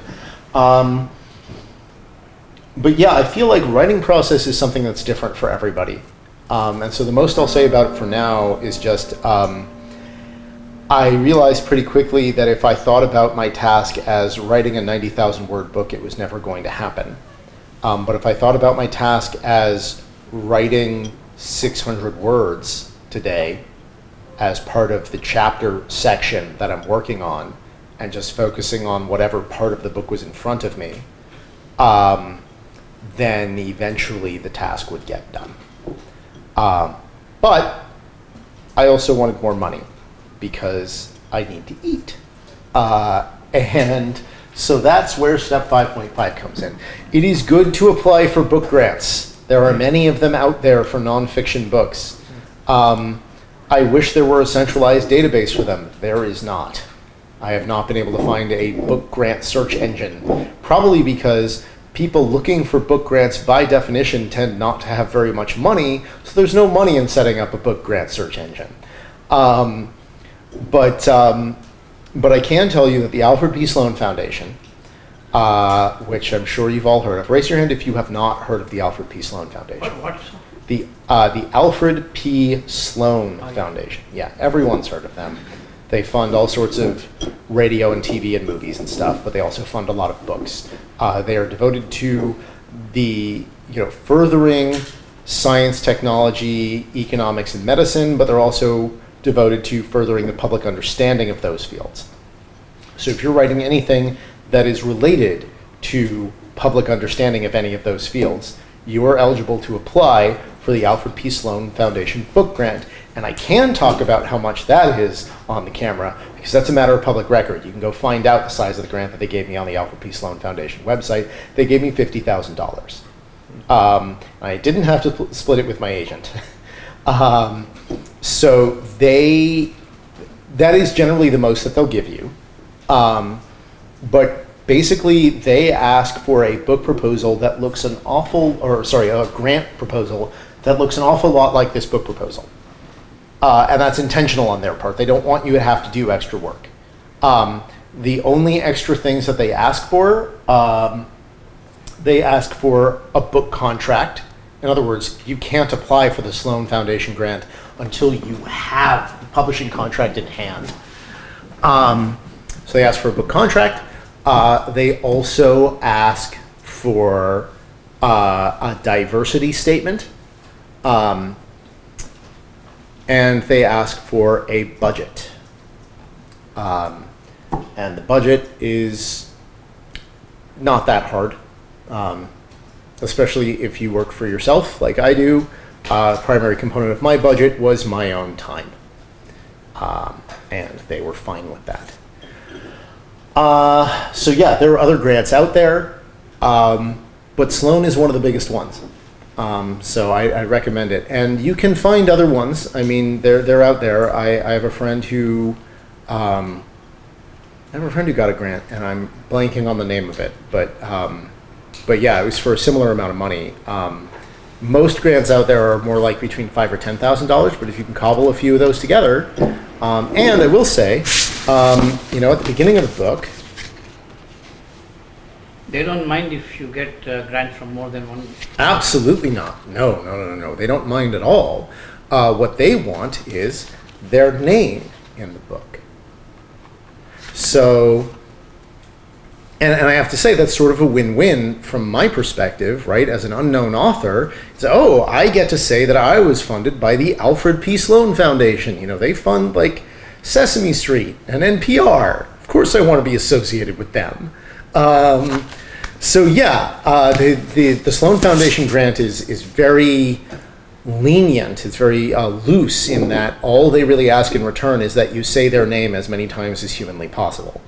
But yeah, I feel like writing process is something that's different for everybody. And so the most I'll say about it for now is just I realized pretty quickly that if I thought about my task as writing a 90,000 word book, it was never going to happen. But if I thought about my task as writing 600 words today as part of the chapter section that I'm working on and just focusing on whatever part of the book was in front of me, then eventually the task would get done. But I also wanted more money because I need to eat. And so that's where step 5.5 comes in. It is good to apply for book grants. There are many of them out there for nonfiction books. I wish there were a centralized database for them. There is not. I have not been able to find a book grant search engine, probably because people looking for book grants by definition tend not to have very much money, so there's no money in setting up a book grant search engine. But I can tell you that the Alfred P. Sloan Foundation, which I'm sure you've all heard of. Raise your hand if you have not heard of the Alfred P. Sloan Foundation. What? The Alfred P. Sloan Foundation. Yeah, everyone's heard of them. They fund all sorts of radio and TV and movies and stuff, but they also fund a lot of books. They are devoted to the furthering science, technology, economics, and medicine, but they're also devoted to furthering the public understanding of those fields. So if you're writing anything that is related to public understanding of any of those fields, you are eligible to apply for the Alfred P. Sloan Foundation book grant. And I can talk about how much that is on the camera because that's a matter of public record. You can go find out the size of the grant that they gave me on the Alfred P. Sloan Foundation website. They gave me $50,000. I didn't have to split it with my agent. So that is generally the most that they'll give you. But basically they ask for a book proposal that looks a grant proposal that looks an awful lot like this book proposal. And that's intentional on their part. They don't want you to have to do extra work. The only extra things that they ask for a book contract. In other words, you can't apply for the Sloan Foundation grant until you have the publishing contract in hand. So they ask for a book contract. They also ask for a diversity statement. And they ask for a budget. And the budget is not that hard, especially if you work for yourself like I do. Primary component of my budget was my own time. And they were fine with that. So yeah, there are other grants out there, but Sloan is one of the biggest ones. So I recommend it, and you can find other ones. I mean, they're out there. I have a friend who got a grant, and I'm blanking on the name of it. But yeah, it was for a similar amount of money. Most grants out there are more like between $5,000 or $10,000. But if you can cobble a few of those together, and I will say, at the beginning of the book. They don't mind if you get grants from more than one? Absolutely not. No. They don't mind at all. What they want is their name in the book. So, and I have to say that's sort of a win-win from my perspective, right? As an unknown author, so, I get to say that I was funded by the Alfred P. Sloan Foundation. They fund like Sesame Street and NPR. Of course I want to be associated with them. So yeah, the Sloan Foundation grant is very lenient. It's very loose in that all they really ask in return is that you say their name as many times as humanly possible.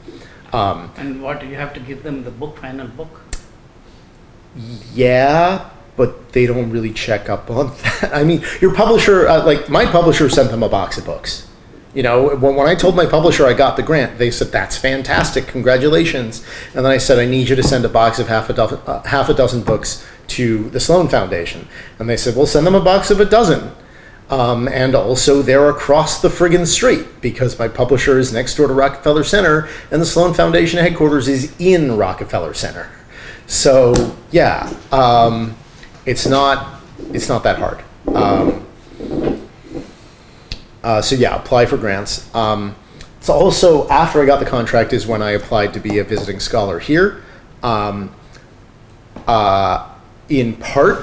And what, do you have to give them the book, final book? Yeah, but they don't really check up on that. I mean, your publisher, like my publisher sent them a box of books. You know, when I told my publisher I got the grant, they said, "That's fantastic, congratulations." And then I said, "I need you to send a box of half a dozen books to the Sloan Foundation." And they said, "We'll send them a box of a dozen." And also they're across the friggin' street because my publisher is next door to Rockefeller Center and the Sloan Foundation headquarters is in Rockefeller Center. So yeah, it's not that hard. So yeah, apply for grants. So also after I got the contract is when I applied to be a visiting scholar here. In part,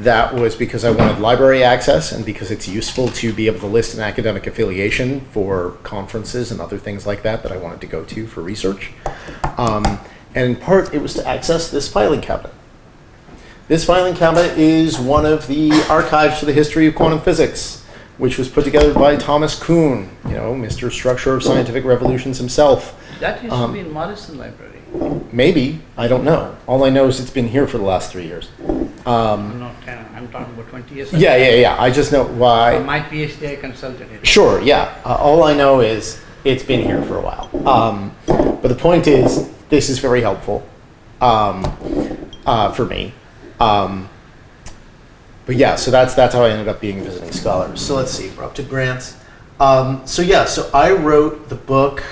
that was because I wanted library access and because it's useful to be able to list an academic affiliation for conferences and other things like that that I wanted to go to for research. And in part, it was to access this filing cabinet. This filing cabinet is one of the archives for the history of quantum physics, which was put together by Thomas Kuhn, you know, Mr. Structure of Scientific Revolutions himself. That used to be in Morrison Library. Maybe, I don't know. All I know is it's been here for the last 3 years. I'm not 10, I'm talking about 20 years ago. Yeah. I just know why. For my PhD, I consulted it. Sure, yeah. All I know is it's been here for a while. But the point is, this is very helpful for me. But yeah, so that's how I ended up being a visiting scholar. So let's see, we're up to grants. So I wrote the book,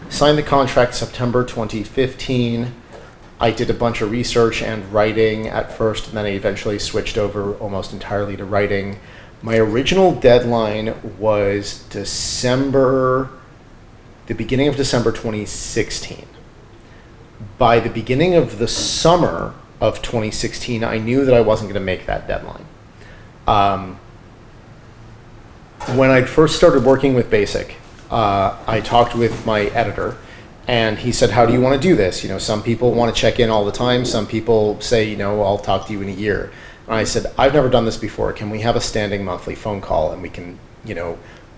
signed the contract September 2015. I did a bunch of research and writing at first, and then I eventually switched over almost entirely to writing. My original deadline was the beginning of December 2016. By the beginning of the summer of 2016, I knew that I wasn't going to make that deadline. When I first started working with BASIC, I talked with my editor, and he said, "How do you want to do this? You know, some people want to check in all the time. Some people say, you know, I'll talk to you in a year." And I said, "I've never done this before. Can we have a standing monthly phone call and we can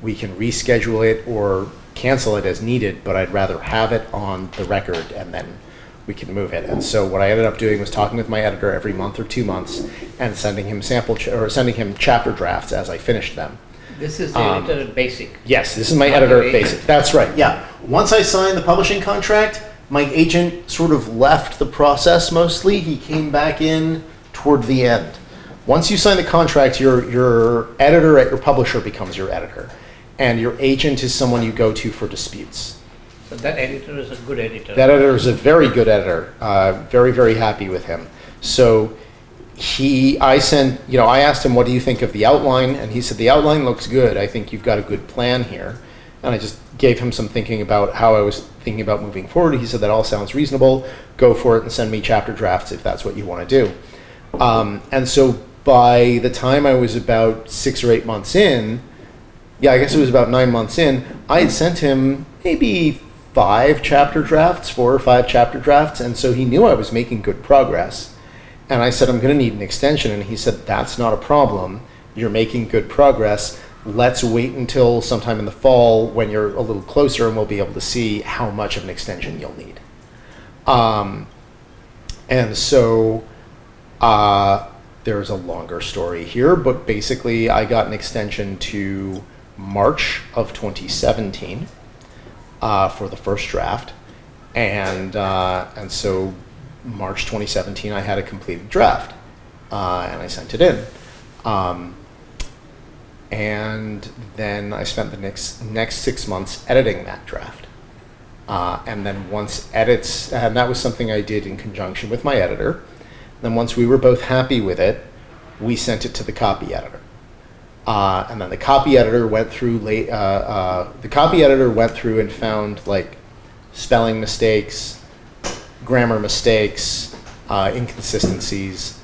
reschedule it or cancel it as needed, but I'd rather have it on the record and then we can move it." And so what I ended up doing was talking with my editor every month or 2 months and sending him sending him chapter drafts as I finished them. This is the editor at BASIC. Yes, this is my editor at BASIC. That's right, yeah. Once I signed the publishing contract, my agent sort of left the process mostly. He came back in toward the end. Once you sign the contract, your editor at your publisher becomes your editor. And your agent is someone you go to for disputes. So that editor is a good editor. That editor is a very good editor. Very, very happy with him. So I asked him, "What do you think of the outline?" And he said, "The outline looks good. I think you've got a good plan here." And I just gave him some thinking about how I was thinking about moving forward. He said, "That all sounds reasonable. Go for it and send me chapter drafts if that's what you want to do." And so by the time I was about 6 or 8 months in, I guess it was about 9 months in, I had sent him maybe 4 or 5 chapter drafts. And so he knew I was making good progress. And I said, "I'm going to need an extension." And he said, "That's not a problem. You're making good progress. Let's wait until sometime in the fall when you're a little closer and we'll be able to see how much of an extension you'll need." And so there's a longer story here, but basically I got an extension to March of 2017 for the first draft. And so March 2017, I had a completed draft, and I sent it in. And then I spent the next 6 months editing that draft. And then once edits, and that was something I did in conjunction with my editor. Then once we were both happy with it, we sent it to the copy editor. And then the copy editor went through and found like spelling mistakes, grammar mistakes, inconsistencies,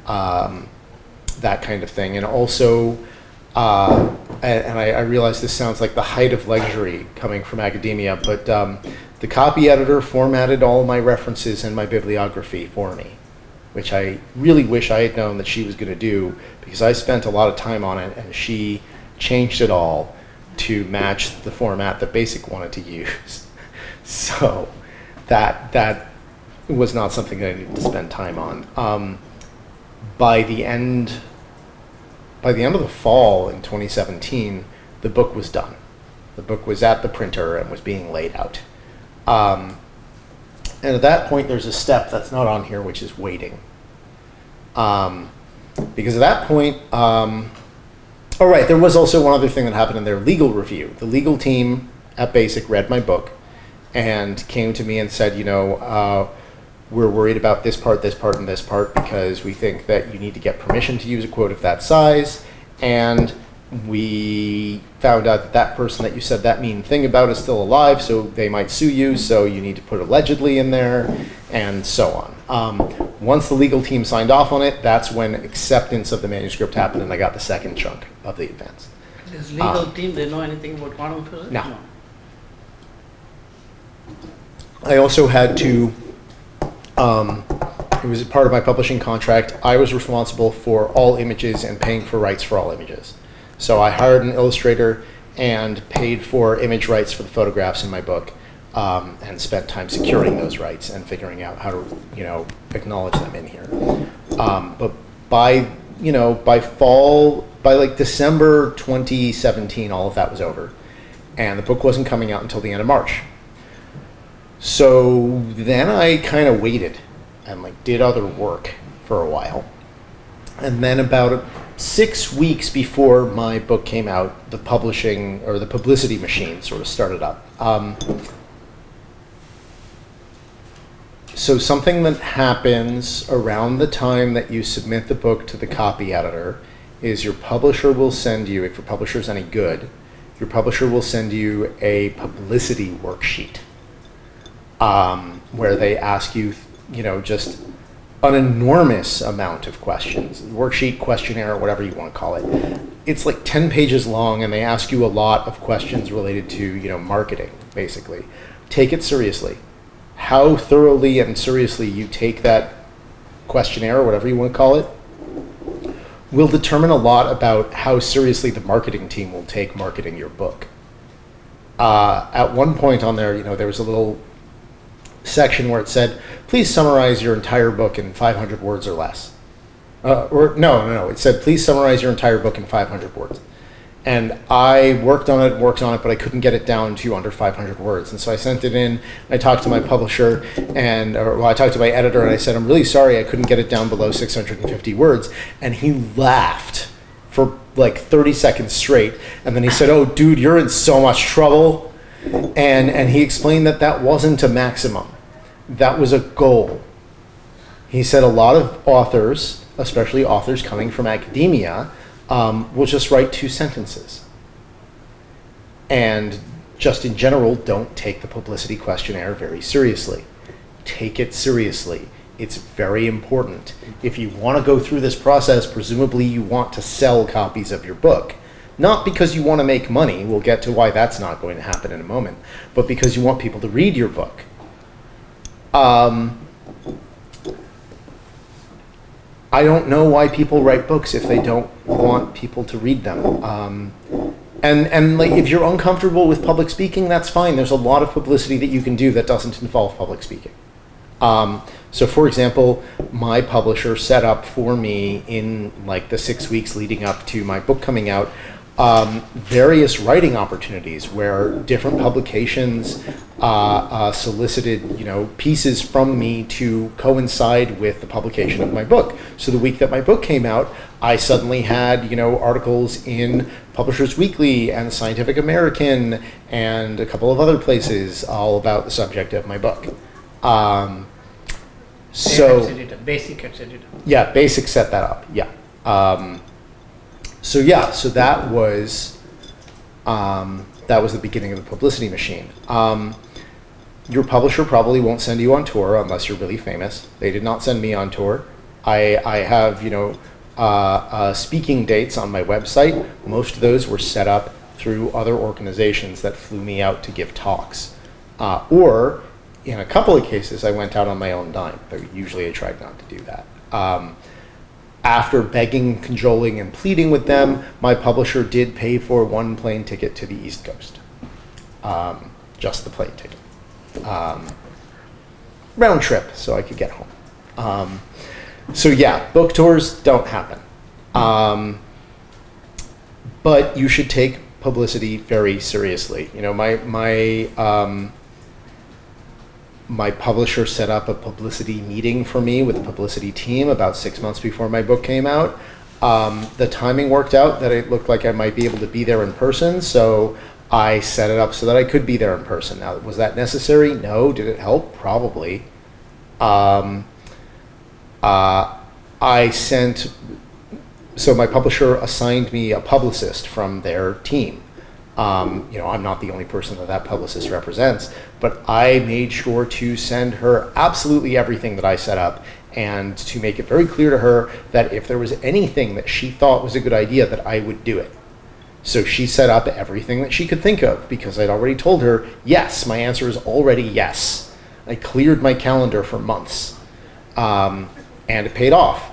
that kind of thing. And also, I realize this sounds like the height of luxury coming from academia, but the copy editor formatted all my references and my bibliography for me, which I really wish I had known that she was going to do, because I spent a lot of time on it and she changed it all to match the format that BASIC wanted to use. So that was not something that I needed to spend time on. by the end of the fall in 2017, the book was done. The book was at the printer and was being laid out. And at that point, there's a step that's not on here, which is waiting. Because at that point, oh right, there was also one other thing that happened in their legal review. The legal team at Basic read my book and came to me and said, we're worried about this part, and this part, because we think that you need to get permission to use a quote of that size. And we found out that that person that you said that mean thing about is still alive, so they might sue you, so you need to put allegedly in there, and so on. Once the legal team signed off on it, that's when acceptance of the manuscript happened, and I got the second chunk of the advance. This legal team, they know anything about quantum physics? No. I also had to, it was a part of my publishing contract, I was responsible for all images and paying for rights for all images. So I hired an illustrator and paid for image rights for the photographs in my book, and spent time securing those rights and figuring out how to, acknowledge them in here. But by like December 2017, all of that was over, and the book wasn't coming out until the end of March. So then I kind of waited and did other work for a while, and then about 6 weeks before my book came out, the publishing or the Publicity Machine sort of started up. So something that happens around the time that you submit the book to the copy editor is your publisher will send you, if your publisher's any good, your publisher will send you a Publicity Worksheet, where they ask you, just an enormous amount of questions, worksheet, questionnaire, whatever you want to call it. It's like 10 pages long, and they ask you a lot of questions related to, marketing, basically. Take it seriously. How thoroughly and seriously you take that questionnaire, or whatever you want to call it, will determine a lot about how seriously the marketing team will take marketing your book. At one point on there, there was a little section where it said, please summarize your entire book in 500 words or less. It said, please summarize your entire book in 500 words. And I worked on it, but I couldn't get it down to under 500 words. And so I sent it in, I talked to my publisher, I talked to my editor, and I said, I'm really sorry I couldn't get it down below 650 words. And he laughed for 30 seconds straight. And then he said, oh, dude, you're in so much trouble. And he explained that that wasn't a maximum. That was a goal. He said a lot of authors, especially authors coming from academia, will just write 2 sentences. And just in general, don't take the publicity questionnaire very seriously. Take it seriously. It's very important. If you want to go through this process, presumably you want to sell copies of your book. Not because you want to make money, we'll get to why that's not going to happen in a moment, but because you want people to read your book. I don't know why people write books if they don't want people to read them. And if you're uncomfortable with public speaking, that's fine. There's a lot of publicity that you can do that doesn't involve public speaking. So for example, my publisher set up for me in the 6 weeks leading up to my book coming out, various writing opportunities where different publications solicited, pieces from me to coincide with the publication of my book. So the week that my book came out, I suddenly had, articles in Publishers Weekly and Scientific American and a couple of other places all about the subject of my book. Basic had set it up. Yeah, Basic set that up. Yeah. So that was the beginning of the Publicity Machine. Your publisher probably won't send you on tour unless you're really famous. They did not send me on tour. I have speaking dates on my website. Most of those were set up through other organizations that flew me out to give talks, or in a couple of cases I went out on my own dime. But usually I tried not to do that. After begging, cajoling, and pleading with them, my publisher did pay for 1 plane ticket to the East Coast. Just the plane ticket. Round trip, so I could get home. So yeah, book tours don't happen. But you should take publicity very seriously. You know, my publisher set up a publicity meeting for me with the publicity team about 6 months before my book came out. The timing worked out that it looked like I might be able to be there in person, so I set it up so that I could be there in person. Now, was that necessary? No. Did it help? Probably. So my publisher assigned me a publicist from their team. You know, I'm not the only person that publicist represents, but I made sure to send her absolutely everything that I set up and to make it very clear to her that if there was anything that she thought was a good idea, that I would do it. So she set up everything that she could think of because I'd already told her, yes, my answer is already yes. I cleared my calendar for months, and it paid off.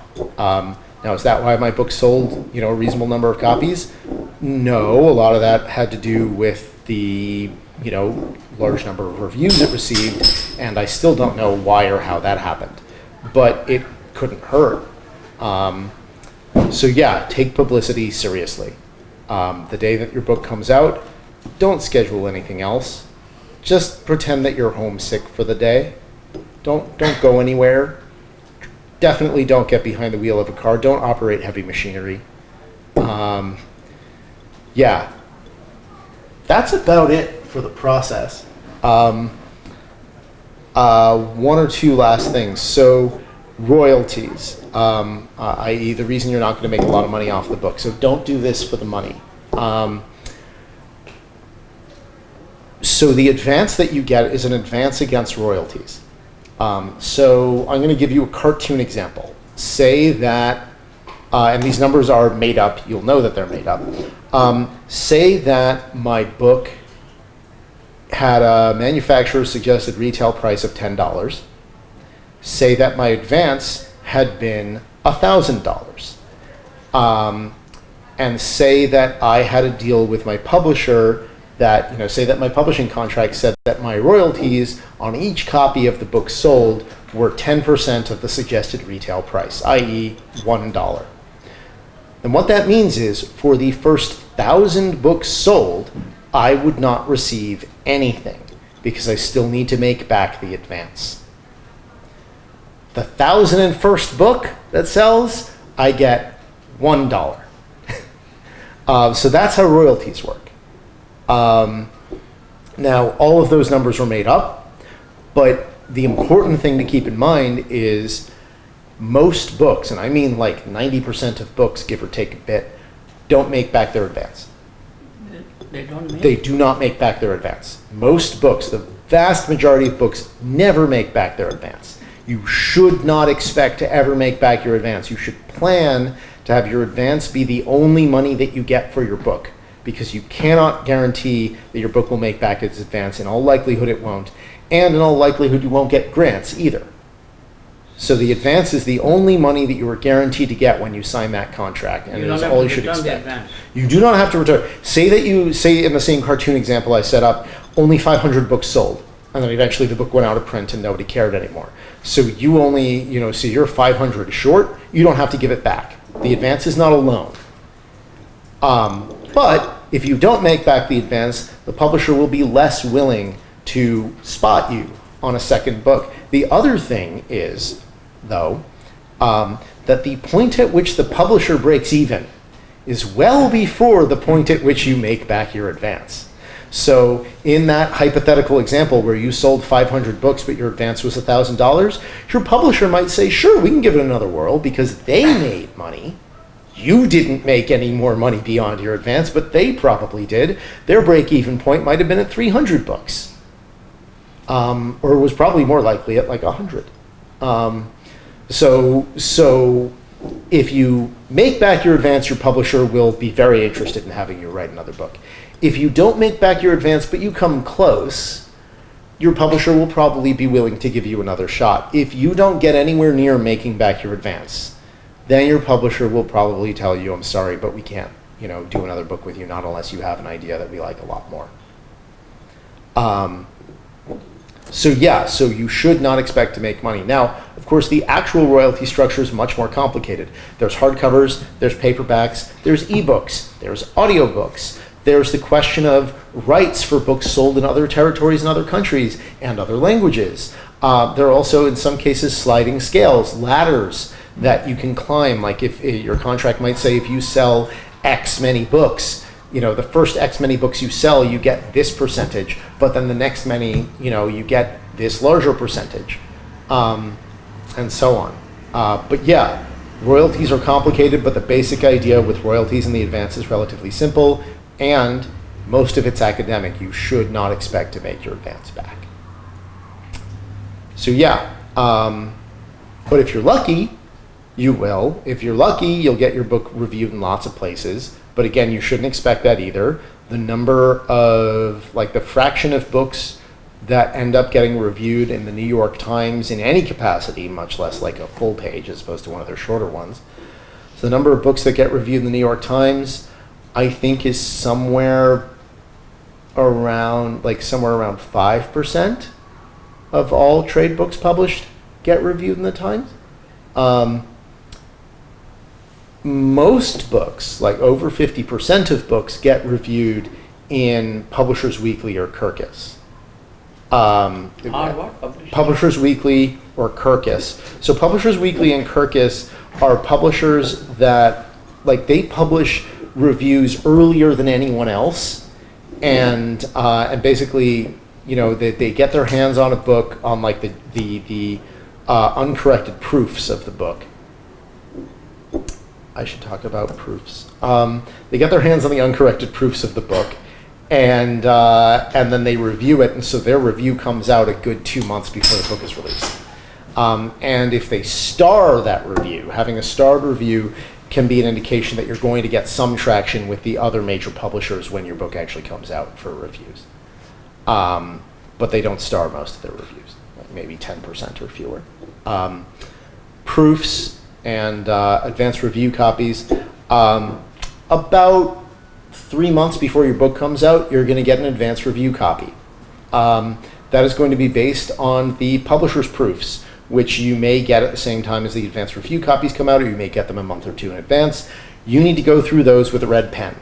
Now, is that why my book sold, you know, a reasonable number of copies? No, a lot of that had to do with the, you know, large number of reviews it received, and I still don't know why or how that happened. But it couldn't hurt. So yeah, take publicity seriously. The day that your book comes out, don't schedule anything else. Just pretend that you're homesick for the day. Don't go anywhere. Definitely don't get behind the wheel of a car. Don't operate heavy machinery. Yeah, that's about it for the process. One or two last things. So royalties, i.e. the reason you're not going to make a lot of money off the book. So don't do this for the money. So the advance that you get is an advance against royalties. So I'm going to give you a cartoon example. Say that, and these numbers are made up. You'll know that they're made up. Say that my book had a manufacturer's suggested retail price of $10. Say that my advance had been $1,000. And say that I had a deal with my publisher that, you know, say that my publishing contract said that my royalties on each copy of the book sold were 10% of the suggested retail price, i.e. $1. And what that means is for the first 1,000 books sold, I would not receive anything because I still need to make back the advance. The 1,001st book that sells, I get $1. So that's how royalties work. Now, all of those numbers were made up, but the important thing to keep in mind is most books, and I mean like 90% of books, give or take a bit, don't make back their advance. They don't make? They do not make back their advance. Most books, the vast majority of books, never make back their advance. You should not expect to ever make back your advance. You should plan to have your advance be the only money that you get for your book, because you cannot guarantee that your book will make back its advance. In all likelihood, it won't. And in all likelihood, you won't get grants either. So the advance is the only money that you are guaranteed to get when you sign that contract, and it is all you should expect. You do not have to return. Say that you, say in the same cartoon example I set up, only 500 books sold, and then eventually the book went out of print and nobody cared anymore. So you only, you know, so you're 500 short, you don't have to give it back. The advance is not a loan. But if you don't make back the advance, the publisher will be less willing to spot you on a second book. The other thing is, though, that the point at which the publisher breaks even is well before the point at which you make back your advance. So in that hypothetical example where you sold 500 books but your advance was $1,000, your publisher might say, sure, we can give it another whirl because they made money. You didn't make any more money beyond your advance, but they probably did. Their break-even point might have been at 300 books. Or was probably more likely at like 100. So if you make back your advance, your publisher will be very interested in having you write another book. If you don't make back your advance, but you come close, your publisher will probably be willing to give you another shot. If you don't get anywhere near making back your advance, then your publisher will probably tell you, I'm sorry, but we can't, you know, do another book with you, not unless you have an idea that we like a lot more. So yeah, so you should not expect to make money. Now, of course, the actual royalty structure is much more complicated. There's hardcovers, there's paperbacks, there's ebooks, there's audiobooks. There's the question of rights for books sold in other territories and other countries and other languages. There are also, in some cases, sliding scales, ladders that you can climb. Like if your contract might say if you sell X many books, the first X many books you sell, you get this percentage, but then the next many, you get this larger percentage, and so on. But yeah, royalties are complicated, but the basic idea with royalties in the advance is relatively simple, and most of it's academic. You should not expect to make your advance back. So yeah, but if you're lucky, you will. If you're lucky, you'll get your book reviewed in lots of places. But again, you shouldn't expect that either. The number of, the fraction of books that end up getting reviewed in the New York Times in any capacity, much less like a full page as opposed to one of their shorter ones. So the number of books that get reviewed in the New York Times, I think, is somewhere around 5% of all trade books published get reviewed in the Times. Most books, over 50% of books, get reviewed in Publishers Weekly or Kirkus. What? Publishers Weekly or Kirkus. So Publishers Weekly and Kirkus are publishers that, they publish reviews earlier than anyone else, and basically, they get their hands on a book on the uncorrected proofs of the book. I should talk about proofs. They get their hands on the uncorrected proofs of the book, and then they review it, and so their review comes out a good 2 months before the book is released. And if they star that review, having a starred review can be an indication that you're going to get some traction with the other major publishers when your book actually comes out for reviews. But they don't star most of their reviews, maybe 10% or fewer. Proofs and advanced review copies. About 3 months before your book comes out, you're going to get an advanced review copy. That is going to be based on the publisher's proofs, which you may get at the same time as the advanced review copies come out, or you may get them a month or two in advance. You need to go through those with a red pen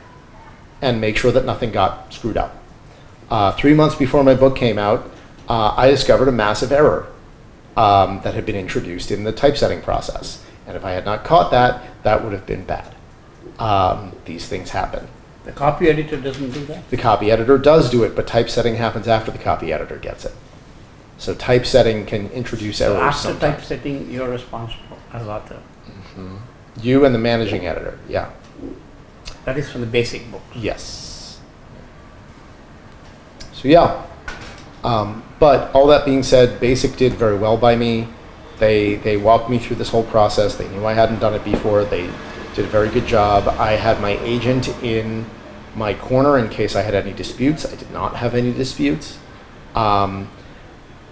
and make sure that nothing got screwed up. 3 months before my book came out, I discovered a massive error that had been introduced in the typesetting process. And if I had not caught that, that would have been bad. These things happen. The copy editor doesn't do that? The copy editor does do it, but typesetting happens after the copy editor gets it. So typesetting can introduce errors After sometimes. typesetting, you're responsible as author. Mm-hmm. You and the managing editor, yeah. That is for the basic books. Yes. So yeah. But all that being said, Basic did very well by me. They walked me through this whole process. They knew I hadn't done it before. They did a very good job. I had my agent in my corner in case I had any disputes. I did not have any disputes.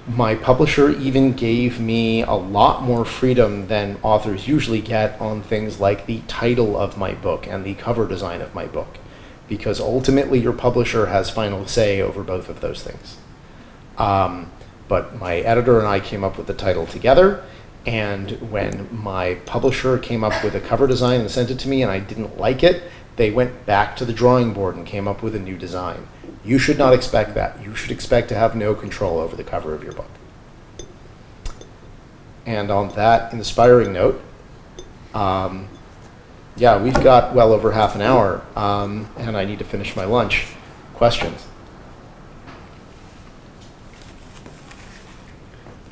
My publisher even gave me a lot more freedom than authors usually get on things like the title of my book and the cover design of my book, because ultimately your publisher has final say over both of those things. But my editor and I came up with the title together, and when my publisher came up with a cover design and sent it to me and I didn't like it, they went back to the drawing board and came up with a new design. You should not expect that. You should expect to have no control over the cover of your book. And on that inspiring note, yeah, we've got well over half an hour, and I need to finish my lunch. Questions?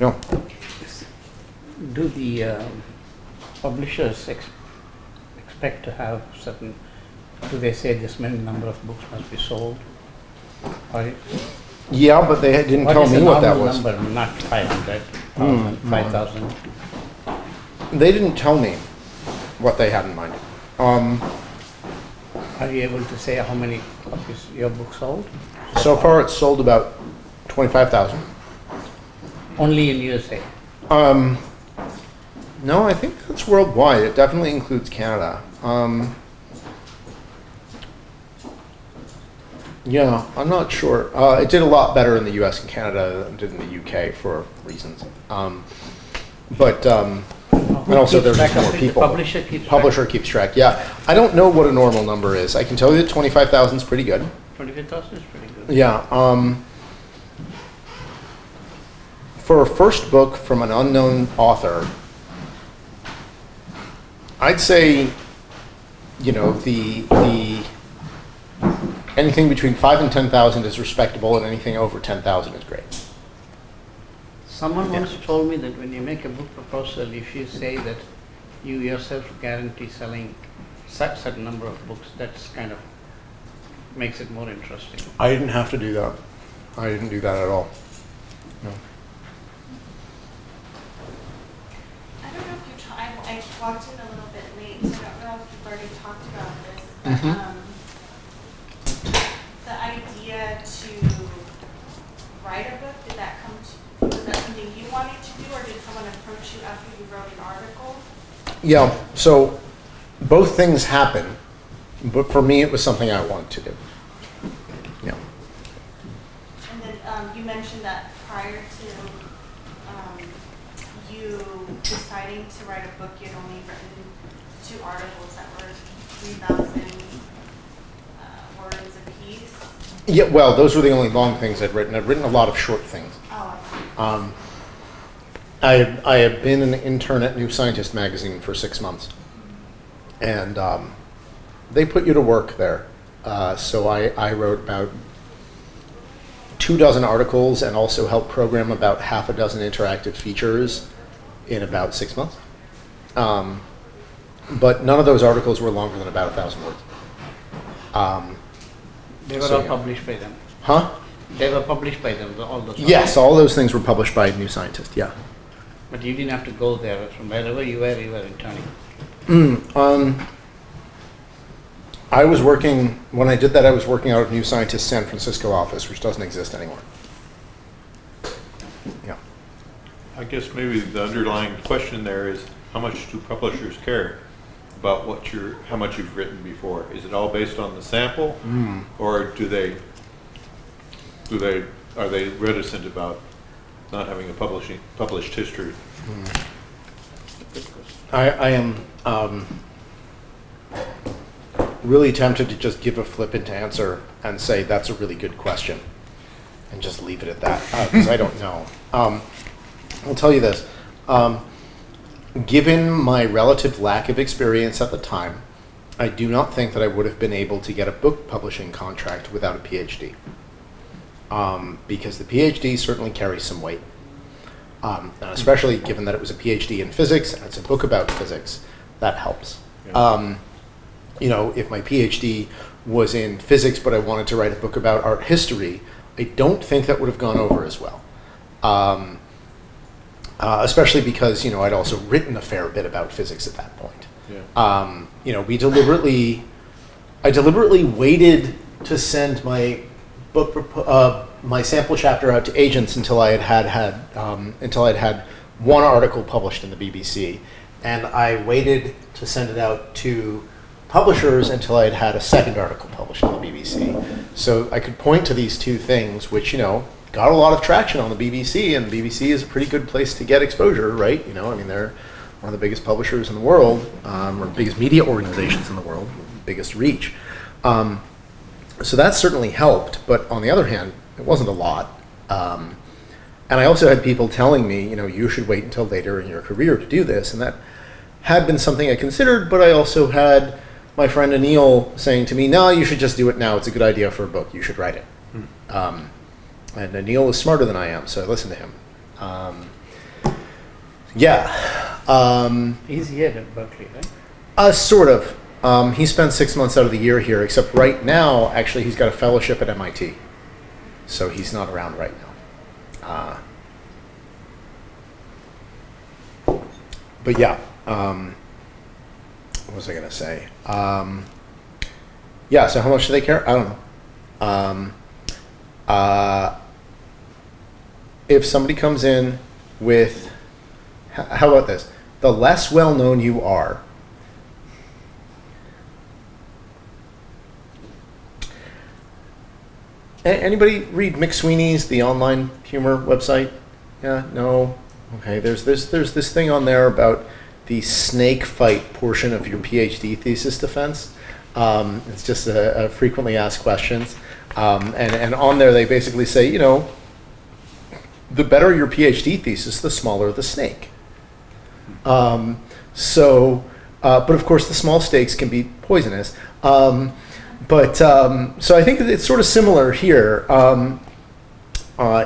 No. Do the publishers expect to have certain, do they say this many number of books must be sold? Or Yeah, but they didn't tell me what that was. Number, not 500, 5,000. They didn't tell me what they had in mind. Are you able to say how many copies your book sold? So far, it's sold about 25,000. Only in USA. No, I think that's worldwide. It definitely includes Canada. Yeah, I'm not sure. It did a lot better in the U.S. and Canada than it did in the U.K. for reasons. And also there's just more people. Publisher Keeps track. Yeah, I don't know what a normal number is. I can tell you that 25,000 is pretty good. 25,000 is pretty good. Yeah. For a first book from an unknown author, I'd say, the anything between 5,000 and 10,000 is respectable, and anything over 10,000 is great. Someone once told me that when you make a book proposal, if you say that you yourself guarantee selling such certain number of books, that's kind of makes it more interesting. I didn't have to do that. I didn't do that at all. No. I don't know if you I walked in a little bit late, so I don't know if you've already talked about this, but the idea to write a book, did that come to, was that something you wanted to do, or did someone approach you after you wrote an article? Yeah, so both things happen, but for me it was something I wanted to do. Yeah. And then you mentioned that prior to you deciding to write a book, you had only written 2 articles that were 3,000 words apiece. Yeah, well, those were the only long things I'd written. I'd written a lot of short things. Oh, I had been an intern at New Scientist magazine for 6 months, and they put you to work there. So I wrote about 24 articles and also helped program about half a dozen interactive features in about 6 months. But none of those articles were longer than about 1,000 words. They were all published by them. Huh? They were published by them, all those. Yes, all those things were published by New Scientist, yeah. But you didn't have to go there. From wherever you were interning. I was working, when I did that, I was working out of New Scientist San Francisco office, which doesn't exist anymore. Yeah. I guess maybe the underlying question there is, how much do publishers care about how much you've written before? Is it all based on the sample, or are they reticent about not having a published history? I am really tempted to just give a flippant answer and say that's a really good question and just leave it at that, because I don't know. I'll tell you this. Given my relative lack of experience at the time, I do not think that I would have been able to get a book publishing contract without a PhD. Because the PhD certainly carries some weight. And especially given that it was a PhD in physics and it's a book about physics, that helps. Yeah. If my PhD was in physics but I wanted to write a book about art history, I don't think that would have gone over as well. Especially because, I'd also written a fair bit about physics at that point. Yeah. I deliberately waited to send my book, my sample chapter out to agents until I'd had one article published in the BBC, and I waited to send it out to publishers until I'd had a second article published in the BBC. So I could point to these two things, which got a lot of traction on the BBC, and the BBC is a pretty good place to get exposure, right? They're one of the biggest publishers in the world, or biggest media organizations in the world, biggest reach. So that certainly helped, but on the other hand, it wasn't a lot. And I also had people telling me, you should wait until later in your career to do this, and that had been something I considered, but I also had my friend Anil saying to me, no, you should just do it now. It's a good idea for a book. You should write it. And Anil is smarter than I am, so I listened to him. He's here at Berkeley, right? Sort of. He spent 6 months out of the year here, except right now, actually, he's got a fellowship at MIT. So he's not around right now. But yeah, what was I going to say? Yeah, so how much do they care? I don't know. If somebody comes in with, how about this? The less well-known you are, Anybody read McSweeney's, the online humor website? Yeah, no. Okay, there's this thing on there about the snake fight portion of your PhD thesis defense. It's just a frequently asked questions, and on there they basically say, you know, the better your PhD thesis, the smaller the snake. But of course the small stakes can be poisonous. So I think it's sort of similar here.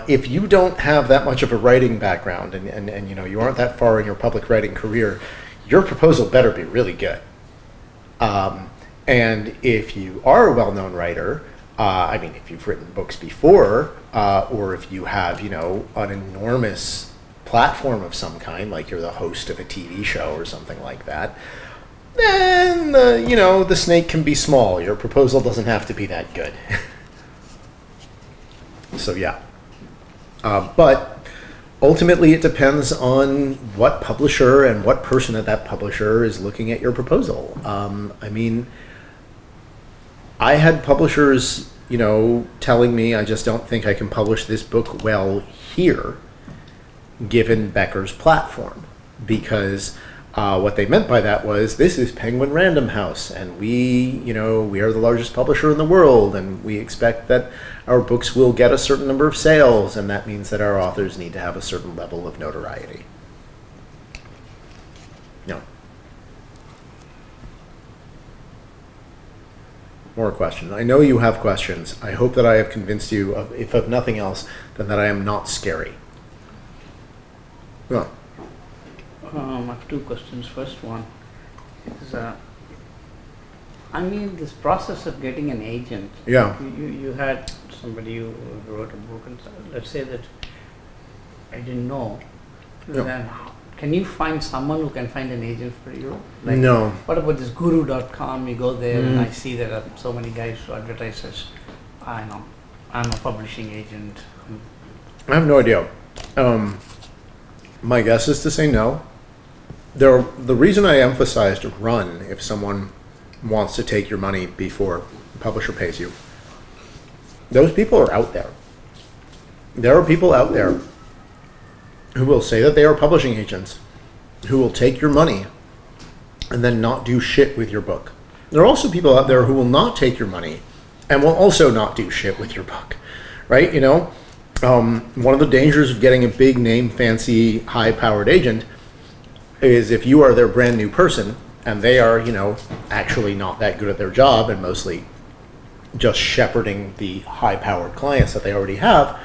If you don't have that much of a writing background and you know, you aren't that far in your public writing career, your proposal better be really good. And if you are a well-known writer, I mean, if you've written books before, or if you have, you know, an enormous platform of some kind, like you're the host of a TV show or something like that, then, you know, the snake can be small. Your proposal doesn't have to be that good. So, yeah. But ultimately, it depends on what publisher and what person at that publisher is looking at your proposal. I mean, I had publishers, you know, telling me, I just don't think I can publish this book well here, given Becker's platform, because what they meant by that was, this is Penguin Random House, and we are the largest publisher in the world, and we expect that our books will get a certain number of sales, and that means that our authors need to have a certain level of notoriety. No. More questions. I know you have questions. I hope that I have convinced you, if of nothing else, then that I am not scary. Well. I have two questions. First one is, I mean, this process of getting an agent. Yeah. You had somebody who wrote a book, and let's say that I didn't know. Yeah. Then can you find someone who can find an agent for you? Like, no. What about this guru.com? You go there and I see there are so many guys who advertise as, I know, I'm a publishing agent. I have no idea. My guess is to say no. The reason I emphasized run if someone wants to take your money before the publisher pays you, those people are out there. There are people out there who will say that they are publishing agents, who will take your money and then not do shit with your book. There are also people out there who will not take your money and will also not do shit with your book, right? You know, one of the dangers of getting a big name, fancy, high-powered agent is if you are their brand new person and they are, you know, actually not that good at their job and mostly just shepherding the high-powered clients that they already have,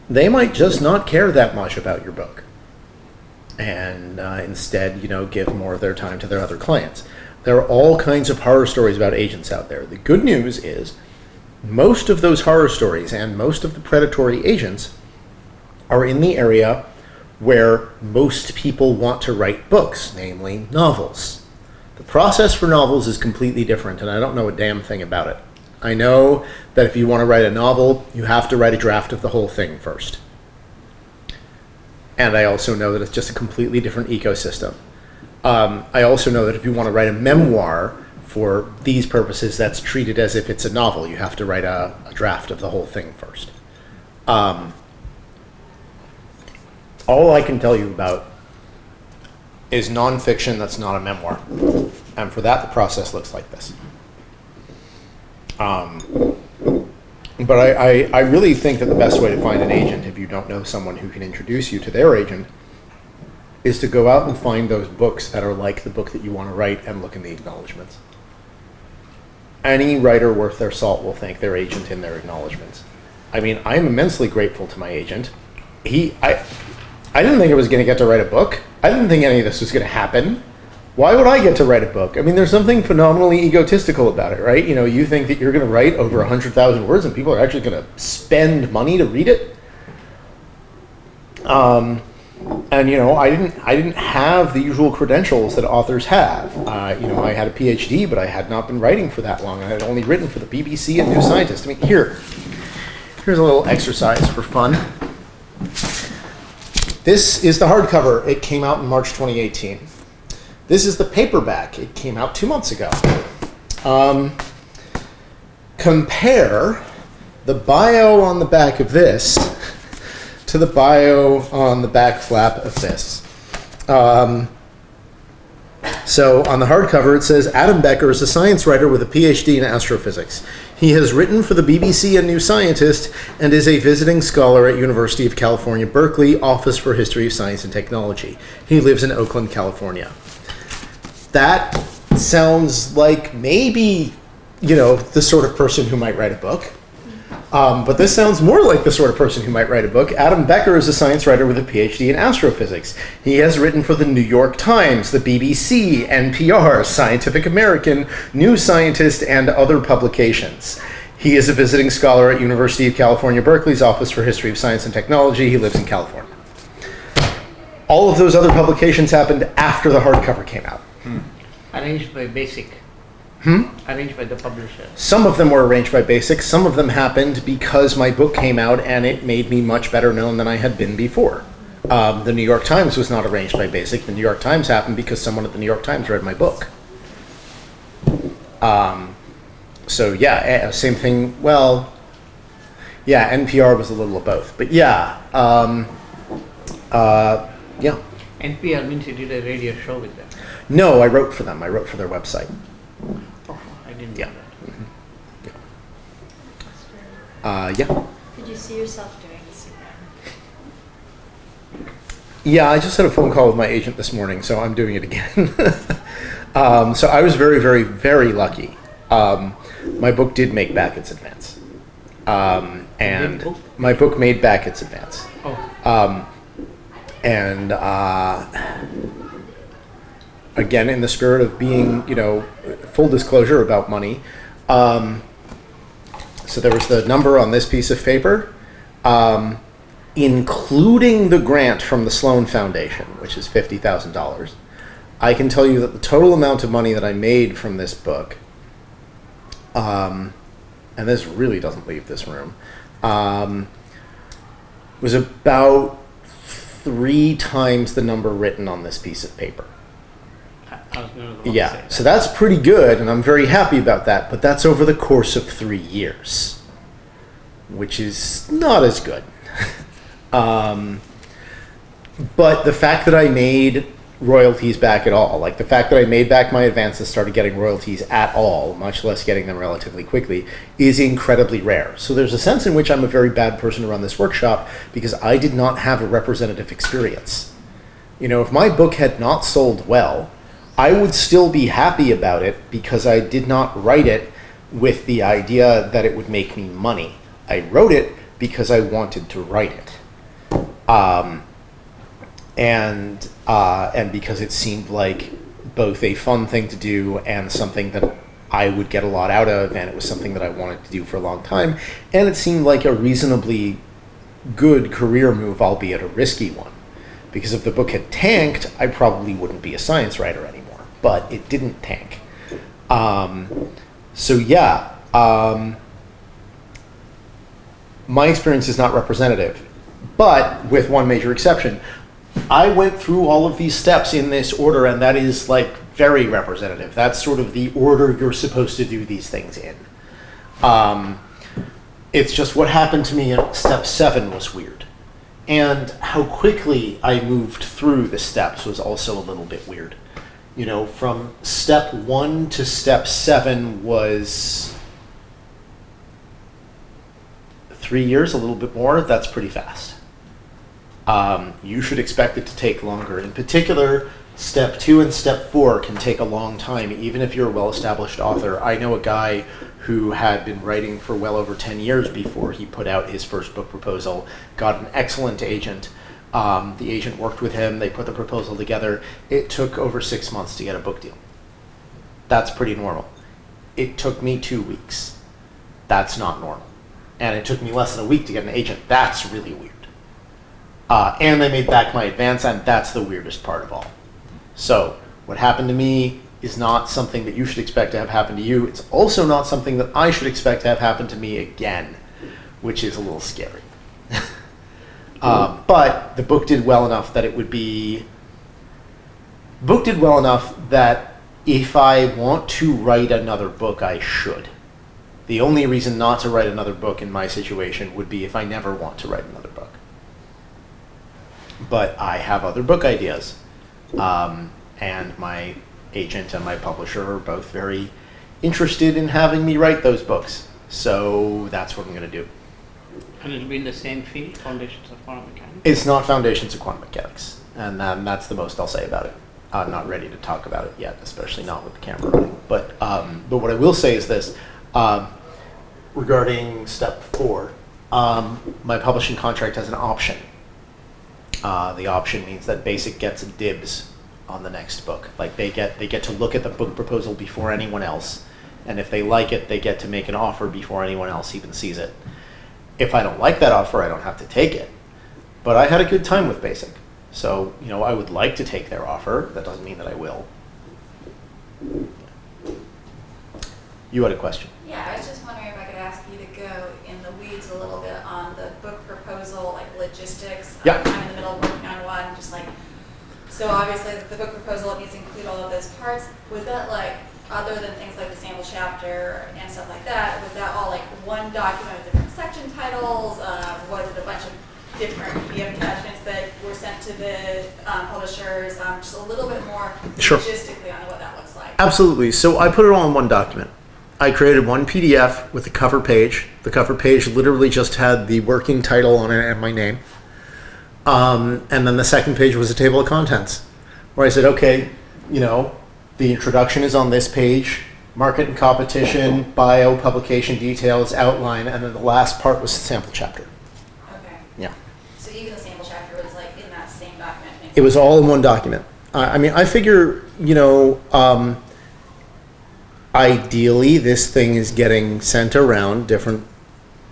they might just not care that much about your book and instead, you know, give more of their time to their other clients. There are all kinds of horror stories about agents out there. The good news is most of those horror stories and most of the predatory agents are in the area where most people want to write books, namely novels. The process for novels is completely different, and I don't know a damn thing about it. I know that if you want to write a novel, you have to write a draft of the whole thing first. And I also know that it's just a completely different ecosystem. I also know that if you want to write a memoir for these purposes, that's treated as if it's a novel. You have to write a draft of the whole thing first. All I can tell you about is nonfiction that's not a memoir. And for that, the process looks like this. But I really think that the best way to find an agent, if you don't know someone who can introduce you to their agent, is to go out and find those books that are like the book that you want to write and look in the acknowledgments. Any writer worth their salt will thank their agent in their acknowledgments. I mean, I'm immensely grateful to my agent. I didn't think I was going to get to write a book. I didn't think any of this was going to happen. Why would I get to write a book? I mean, there's something phenomenally egotistical about it, right? You know, you think that you're going to write over 100,000 words and people are actually going to spend money to read it. And, you know, I didn't have the usual credentials that authors have. You know, I had a PhD, but I had not been writing for that long. I had only written for the BBC and New Scientist. I mean, here's a little exercise for fun. This is the hardcover. It came out in March 2018. This is the paperback. It came out 2 months ago. Compare the bio on the back of this to the bio on the back flap of this. So on the hardcover it says, Adam Becker is a science writer with a PhD in astrophysics. He has written for the BBC and New Scientist and is a visiting scholar at University of California, Berkeley, Office for History of Science and Technology. He lives in Oakland, California. That sounds like maybe, the sort of person who might write a book. But this sounds more like the sort of person who might write a book. Adam Becker is a science writer with a PhD in astrophysics. He has written for the New York Times, the BBC, NPR, Scientific American, New Scientist, and other publications. He is a visiting scholar at University of California, Berkeley's Office for History of Science and Technology. He lives in California. All of those other publications happened after the hardcover came out. Arranged by Basic. Arranged by the publisher. Some of them were arranged by Basic. Some of them happened because my book came out and it made me much better known than I had been before. The New York Times was not arranged by Basic. The New York Times happened because someone at the New York Times read my book. So yeah, same thing. Well, yeah, NPR was a little of both. But yeah, yeah. NPR means you did a radio show with them. No, I wrote for them. I wrote for their website. Oh, I didn't know that. Yeah. Could you see yourself doing this again? Yeah, I just had a phone call with my agent this morning, so I'm doing it again. So I was very, very, very lucky. My book did make back its advance. And my book made back its advance. Oh. And again, in the spirit of being, full disclosure about money, so there was the number on this piece of paper, including the grant from the Sloan Foundation, which is $50,000. I can tell you that the total amount of money that I made from this book, and this really doesn't leave this room, was about 3 times the number written on this piece of paper. I was going to say Yeah, that. so that's pretty good, and I'm very happy about that, but that's over the course of 3 years, which is not as good. But the fact that I made royalties back at all, like the fact that I made back my advances, started getting royalties at all, much less getting them relatively quickly, is incredibly rare. So there's a sense in which I'm a very bad person to run this workshop because I did not have a representative experience. If my book had not sold well, I would still be happy about it because I did not write it with the idea that it would make me money. I wrote it because I wanted to write it. And because it seemed like both a fun thing to do and something that I would get a lot out of, and it was something that I wanted to do for a long time, and it seemed like a reasonably good career move, albeit a risky one. Because if the book had tanked, I probably wouldn't be a science writer anymore, but it didn't tank. So yeah, my experience is not representative, but with one major exception. I went through all of these steps in this order, and that is like very representative. That's sort of the order you're supposed to do these things in. It's just what happened to me at step 7 was weird. And how quickly I moved through the steps was also a little bit weird. From step 1 to step 7 was 3 years, a little bit more. That's pretty fast. You should expect it to take longer. In particular, step 2 and step 4 can take a long time, even if you're a well-established author. I know a guy who had been writing for well over 10 years before he put out his first book proposal, got an excellent agent. The agent worked with him. They put the proposal together. It took over 6 months to get a book deal. That's pretty normal. It took me 2 weeks. That's not normal. And it took me less than a week to get an agent. That's really weird. And they made back my advance, and that's the weirdest part of all. So what happened to me is not something that you should expect to have happen to you. It's also not something that I should expect to have happen to me again, which is a little scary. But the book did well enough that if I want to write another book, I should. The only reason not to write another book in my situation would be if I never want to write another book. But I have other book ideas. And my agent and my publisher are both very interested in having me write those books. So that's what I'm going to do. And it'll be in the same field, Foundations of Quantum Mechanics? It's not Foundations of Quantum Mechanics. And that's the most I'll say about it. I'm not ready to talk about it yet, especially not with the camera running. But what I will say is this. Regarding step 4, my publishing contract has an option. The option means that Basic gets dibs on the next book. Like they get to look at the book proposal before anyone else, and if they like it, they get to make an offer before anyone else even sees it. If I don't like that offer, I don't have to take it. But I had a good time with Basic, so I would like to take their offer. That doesn't mean that I will. You had a question. Yeah, I was just wondering if I could ask you to go in the weeds a little bit on the book proposal, like logistics. Yeah. I'm in the middle of working on one, so obviously the book proposal needs to include all of those parts. Was that other than things like the sample chapter and stuff like that, was that all one document with different section titles? Was it a bunch of different PDF attachments that were sent to the publishers? Just a little bit more Sure. logistically on what that looks like. Absolutely. So I put it all in one document. I created one PDF with the cover page. The cover page literally just had the working title on it and my name. And then the second page was a table of contents, where I said, okay, the introduction is on this page, market and competition, bio, publication details, outline, and then the last part was the sample chapter. Okay. Yeah. So even the sample chapter was in that same document? It was all in one document. I figure, ideally, this thing is getting sent around different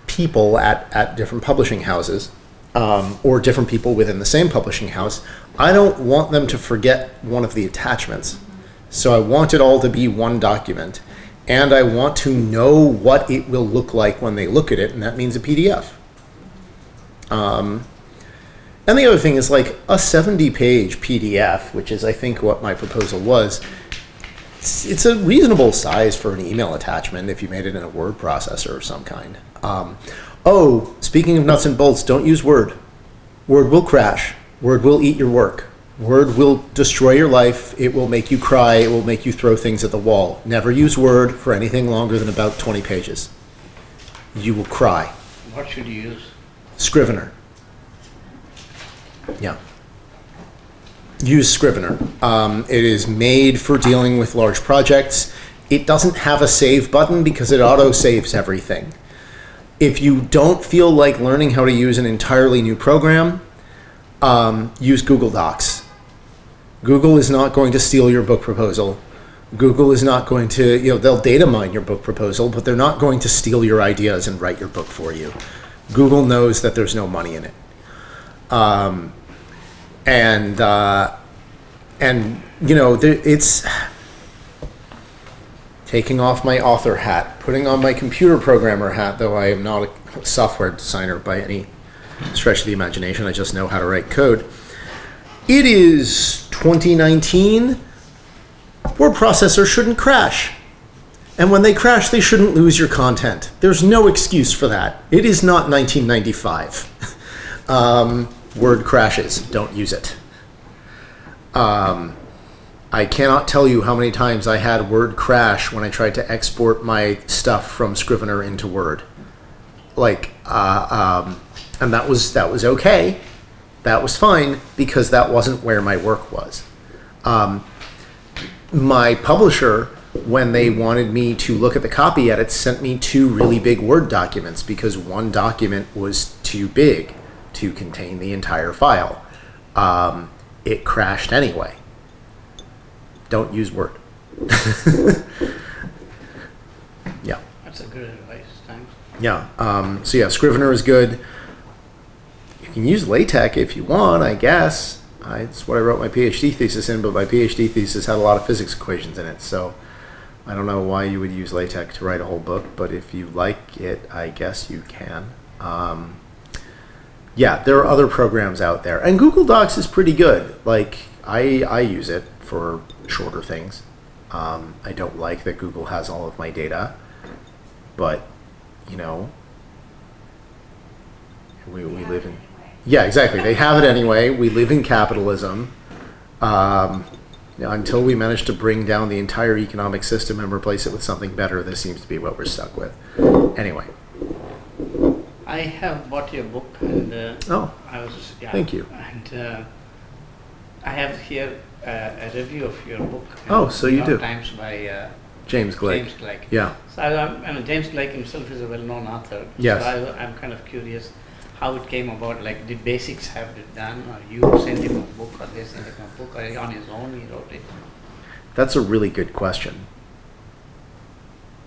people at different publishing houses, or different people within the same publishing house. I don't want them to forget one of the attachments. So I want it all to be one document, and I want to know what it will look like when they look at it, and that means a PDF. And the other thing is a 70-page PDF, which is I think what my proposal was. It's a reasonable size for an email attachment if you made it in a word processor of some kind. Speaking of nuts and bolts, don't use Word. Word will crash. Word will eat your work. Word will destroy your life. It will make you cry. It will make you throw things at the wall. Never use Word for anything longer than about 20 pages. You will cry. What should you use? Scrivener. Yeah. Use Scrivener. It is made for dealing with large projects. It doesn't have a save button because it auto-saves everything. If you don't feel like learning how to use an entirely new program, use Google Docs. Google is not going to steal your book proposal. Google is not going to, they'll data mine your book proposal, but they're not going to steal your ideas and write your book for you. Google knows that there's no money in it. It's taking off my author hat, putting on my computer programmer hat, though I am not a software designer by any stretch of the imagination. I just know how to write code. It is 2019. Word processors shouldn't crash. And when they crash, they shouldn't lose your content. There's no excuse for that. It is not 1995. Word crashes. Don't use it. I cannot tell you how many times I had Word crash when I tried to export my stuff from Scrivener into Word. And that was okay. That was fine because that wasn't where my work was. My publisher, when they wanted me to look at the copy edits, sent me 2 really big Word documents because one document was too big to contain the entire file. It crashed anyway. Don't use Word. Yeah. That's a good advice. Thanks. Yeah. Scrivener is good. You can use LaTeX if you want, I guess. It's what I wrote my PhD thesis in, but my PhD thesis had a lot of physics equations in it, so I don't know why you would use LaTeX to write a whole book, but if you like it, I guess you can. There are other programs out there, and Google Docs is pretty good. I use it for shorter things. I don't like that Google has all of my data. but, you know, we Yeah, live in... anyway. Yeah, exactly. They have it anyway. We live in capitalism. Until we manage to bring down the entire economic system and replace it with something better, this seems to be what we're stuck with. Anyway. I have bought your book, and Oh, I was thank you. And I have here a review of your book. in Oh, so New you York do. Times by James Glick. James Glick. Yeah. So I mean, James Glick himself is a well-known author. Yes. So I'm kind of curious how it came about. Like, did Basics have it done, or you sent him a book, or they sent him a book, or on his own he wrote it? That's a really good question.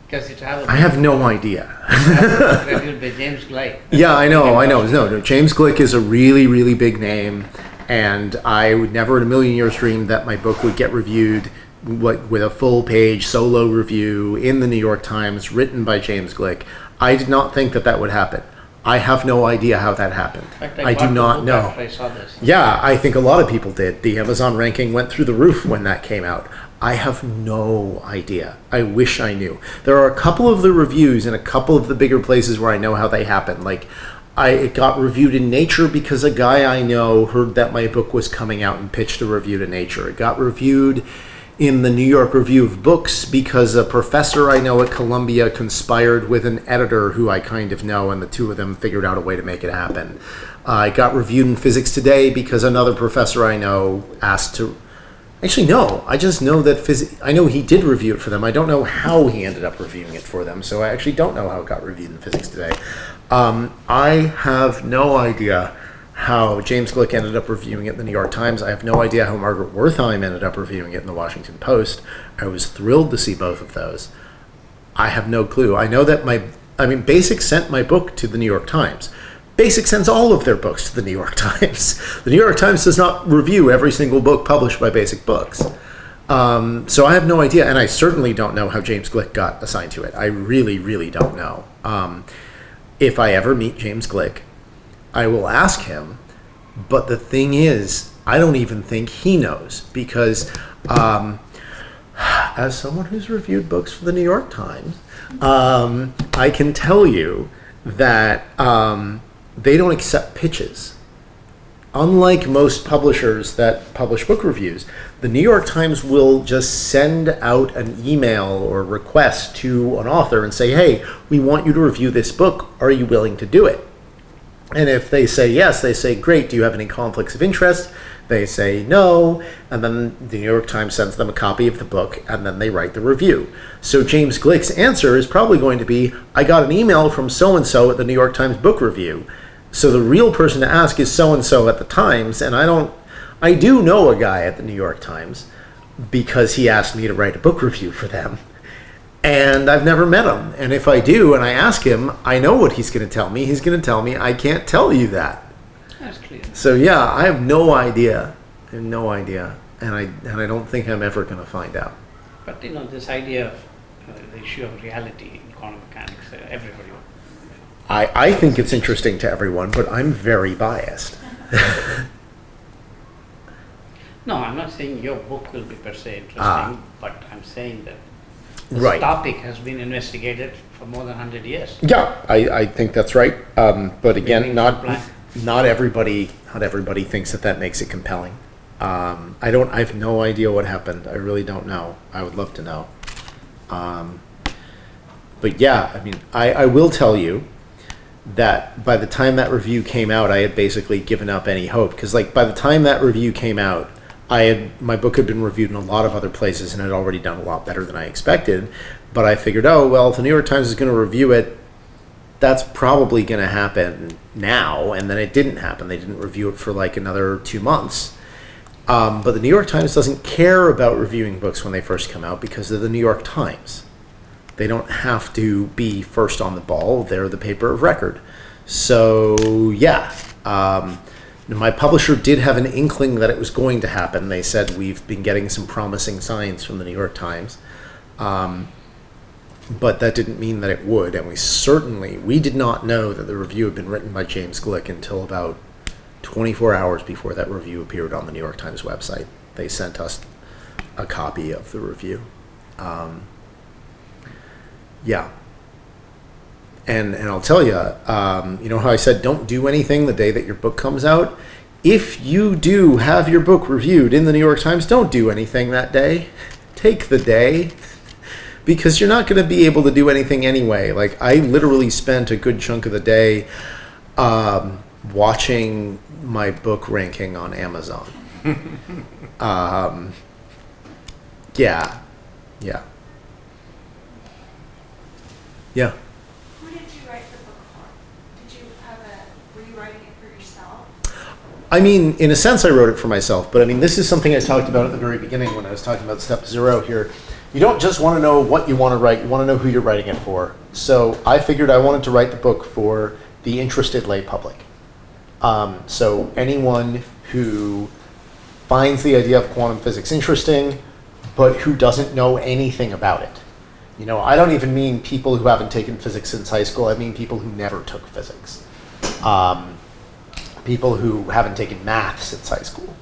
Because it has I have no idea. reviewed by James Glick. Yeah, I know. No, James Glick is a really, really big name, and I would never in a million years dream that my book would get reviewed with a full-page solo review in the New York Times written by James Glick. I did not think that would happen. I have no idea how that happened. In fact, I bought do the not book know. after I saw this. Yeah, I think a lot of people did. The Amazon ranking went through the roof when that came out. I have no idea. I wish I knew. There are a couple of the reviews in a couple of the bigger places where I know how they happened. Like, it got reviewed in Nature because a guy I know heard that my book was coming out and pitched a review to Nature. It got reviewed in the New York Review of Books because a professor I know at Columbia conspired with an editor who I kind of know, and the two of them figured out a way to make it happen. It got reviewed in Physics Today because another professor I know asked to... Actually, no. I just know that I know he did review it for them. I don't know how he ended up reviewing it for them, so I actually don't know how it got reviewed in Physics Today. I have no idea how James Glick ended up reviewing it in the New York Times. I have no idea how Margaret Wertheim ended up reviewing it in the Washington Post. I was thrilled to see both of those. I have no clue. I know that Basics sent my book to the New York Times. Basics sends all of their books to the New York Times. The New York Times does not review every single book published by Basic Books. So I have no idea, and I certainly don't know how James Glick got assigned to it. I really, really don't know. If I ever meet James Glick, I will ask him, but the thing is, I don't even think he knows, because as someone who's reviewed books for the New York Times, I can tell you that they don't accept pitches. Unlike most publishers that publish book reviews, the New York Times will just send out an email or request to an author and say, hey, we want you to review this book. Are you willing to do it? And if they say yes, they say, great, do you have any conflicts of interest? They say no, and then the New York Times sends them a copy of the book, and then they write the review. So James Glick's answer is probably going to be, I got an email from so-and-so at the New York Times book review. So the real person to ask is so-and-so at the Times, and I do know a guy at the New York Times because he asked me to write a book review for them. And I've never met him. And if I do, and I ask him, I know what he's going to tell me. He's going to tell me, I can't tell you that. That's clear. So yeah, I have no idea. I have no idea. And I don't think I'm ever going to find out. But this idea of the issue of reality in quantum mechanics, everybody. I think it's interesting to everyone, but I'm very biased. No, I'm not saying your book will be per se interesting, but I'm saying that this Right. topic has been investigated for more than 100 years. Yeah, I think that's right. But again, Maybe not everybody thinks that makes it compelling. I have no idea what happened. I really don't know. I would love to know. But yeah, I mean, I will tell you that by the time that review came out, I had basically given up any hope, because like by the time that review came out, my book had been reviewed in a lot of other places and had already done a lot better than I expected. But I figured, oh well, if the New York Times is going to review it, that's probably going to happen now. And then it didn't happen. They didn't review it for like another 2 months. But the New York Times doesn't care about reviewing books when they first come out because they're the New York Times. They don't have to be first on the ball. They're the paper of record. So yeah, my publisher did have an inkling that it was going to happen. They said, we've been getting some promising signs from the New York Times. But that didn't mean that it would. And we did not know that the review had been written by James Glick until about 24 hours before that review appeared on the New York Times website. They sent us a copy of the review. Yeah. And I'll tell you, you know how I said don't do anything the day that your book comes out? If you do have your book reviewed in the New York Times, don't do anything that day. Take the day, because you're not going to be able to do anything anyway. Like, I literally spent a good chunk of the day watching my book ranking on Amazon. Yeah. Who did you write the book for? Were you writing it for yourself? I mean, in a sense, I wrote it for myself, but I mean, this is something I talked about at the very beginning when I was talking about step 0 here. You don't just want to know what you want to write, you want to know who you're writing it for. So I figured I wanted to write the book for the interested lay public. So anyone who finds the idea of quantum physics interesting, but who doesn't know anything about it. You know, I don't even mean people who haven't taken physics since high school, I mean people who never took physics. People who haven't taken math since high school.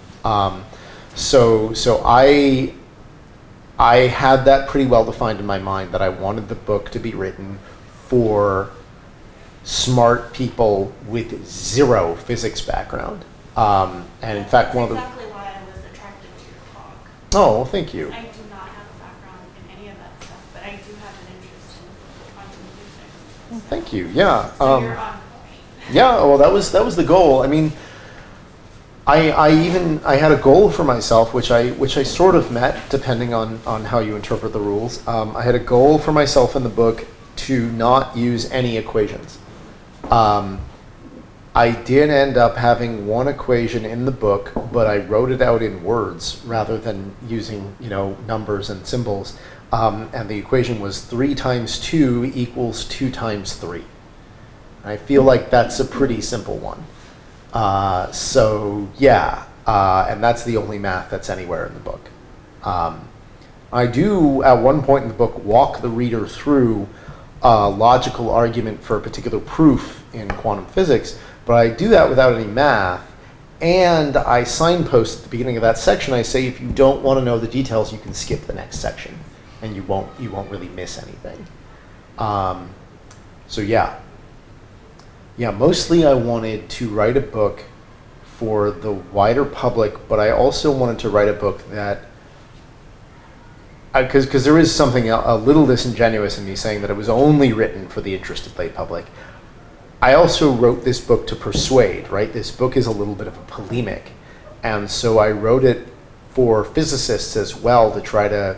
So I had that pretty well defined in my mind, that I wanted the book to be written for smart people with 0 physics background. And in fact, one of the... That's exactly why I was attracted to your talk. Oh, well, thank you. I do not have a background in any of that stuff, but I do have an interest in quantum physics. Well, thank you. Yeah. So you're on point. Yeah. Well, that was the goal. I mean, I had a goal for myself, which I sort of met, depending on how you interpret the rules. I had a goal for myself in the book to not use any equations. I did end up having one equation in the book, but I wrote it out in words rather than using, you know, numbers and symbols. And the equation was 3 times 2 equals 2 times 3. I feel like that's a pretty simple one. So yeah, and that's the only math that's anywhere in the book. I do, at one point in the book, walk the reader through a logical argument for a particular proof in quantum physics, but I do that without any math, and I signpost at the beginning of that section. I say, if you don't want to know the details, you can skip the next section, and you won't really miss anything. So yeah. Yeah, mostly I wanted to write a book for the wider public, but I also wanted to write a book that, because there is something a little disingenuous in me saying that it was only written for the interested lay public. I also wrote this book to persuade, right? This book is a little bit of a polemic, and so I wrote it for physicists as well, to try to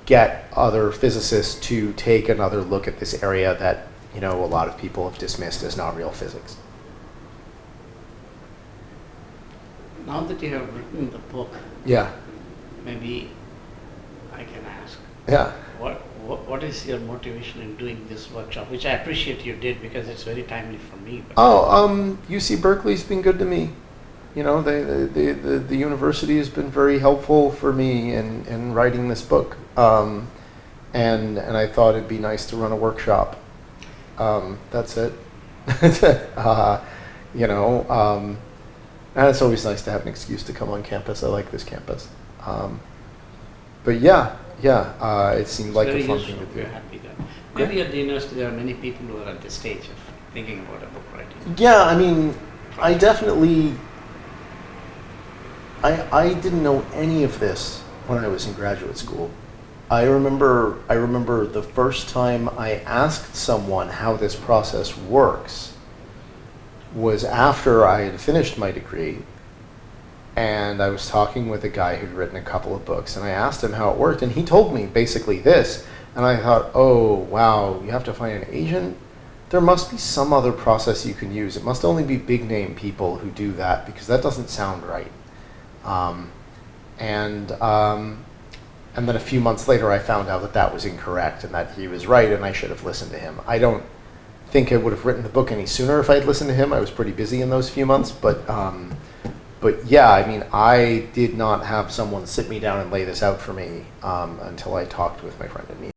get other physicists to take another look at this area that, you know, a lot of people have dismissed as not real physics. Now that you have written the book, Yeah. maybe I can ask, Yeah. what is your motivation in doing this workshop, which I appreciate you did because it's very timely for me. But UC Berkeley's been good to me. You know, the university has been very helpful for me in writing this book. And I thought it'd be nice to run a workshop. That's it. You know, and it's always nice to have an excuse to come on campus. I like this campus. But yeah, it seemed like a fun thing to do. We're happy that maybe at the university there are many people who are at this stage of thinking about a book writing. Yeah, I mean, I definitely, I didn't know any of this when I was in graduate school. I remember the first time I asked someone how this process works was after I had finished my degree, and I was talking with a guy who'd written a couple of books, and I asked him how it worked, and he told me basically this, and I thought, oh wow, you have to find an agent? There must be some other process you can use. It must only be big name people who do that, because that doesn't sound right. And then a few months later, I found out that that was incorrect and that he was right, and I should have listened to him. I don't think I would have written the book any sooner if I had listened to him. I was pretty busy in those few months, but yeah, I mean, I did not have someone sit me down and lay this out for me until I talked with my friend Anita.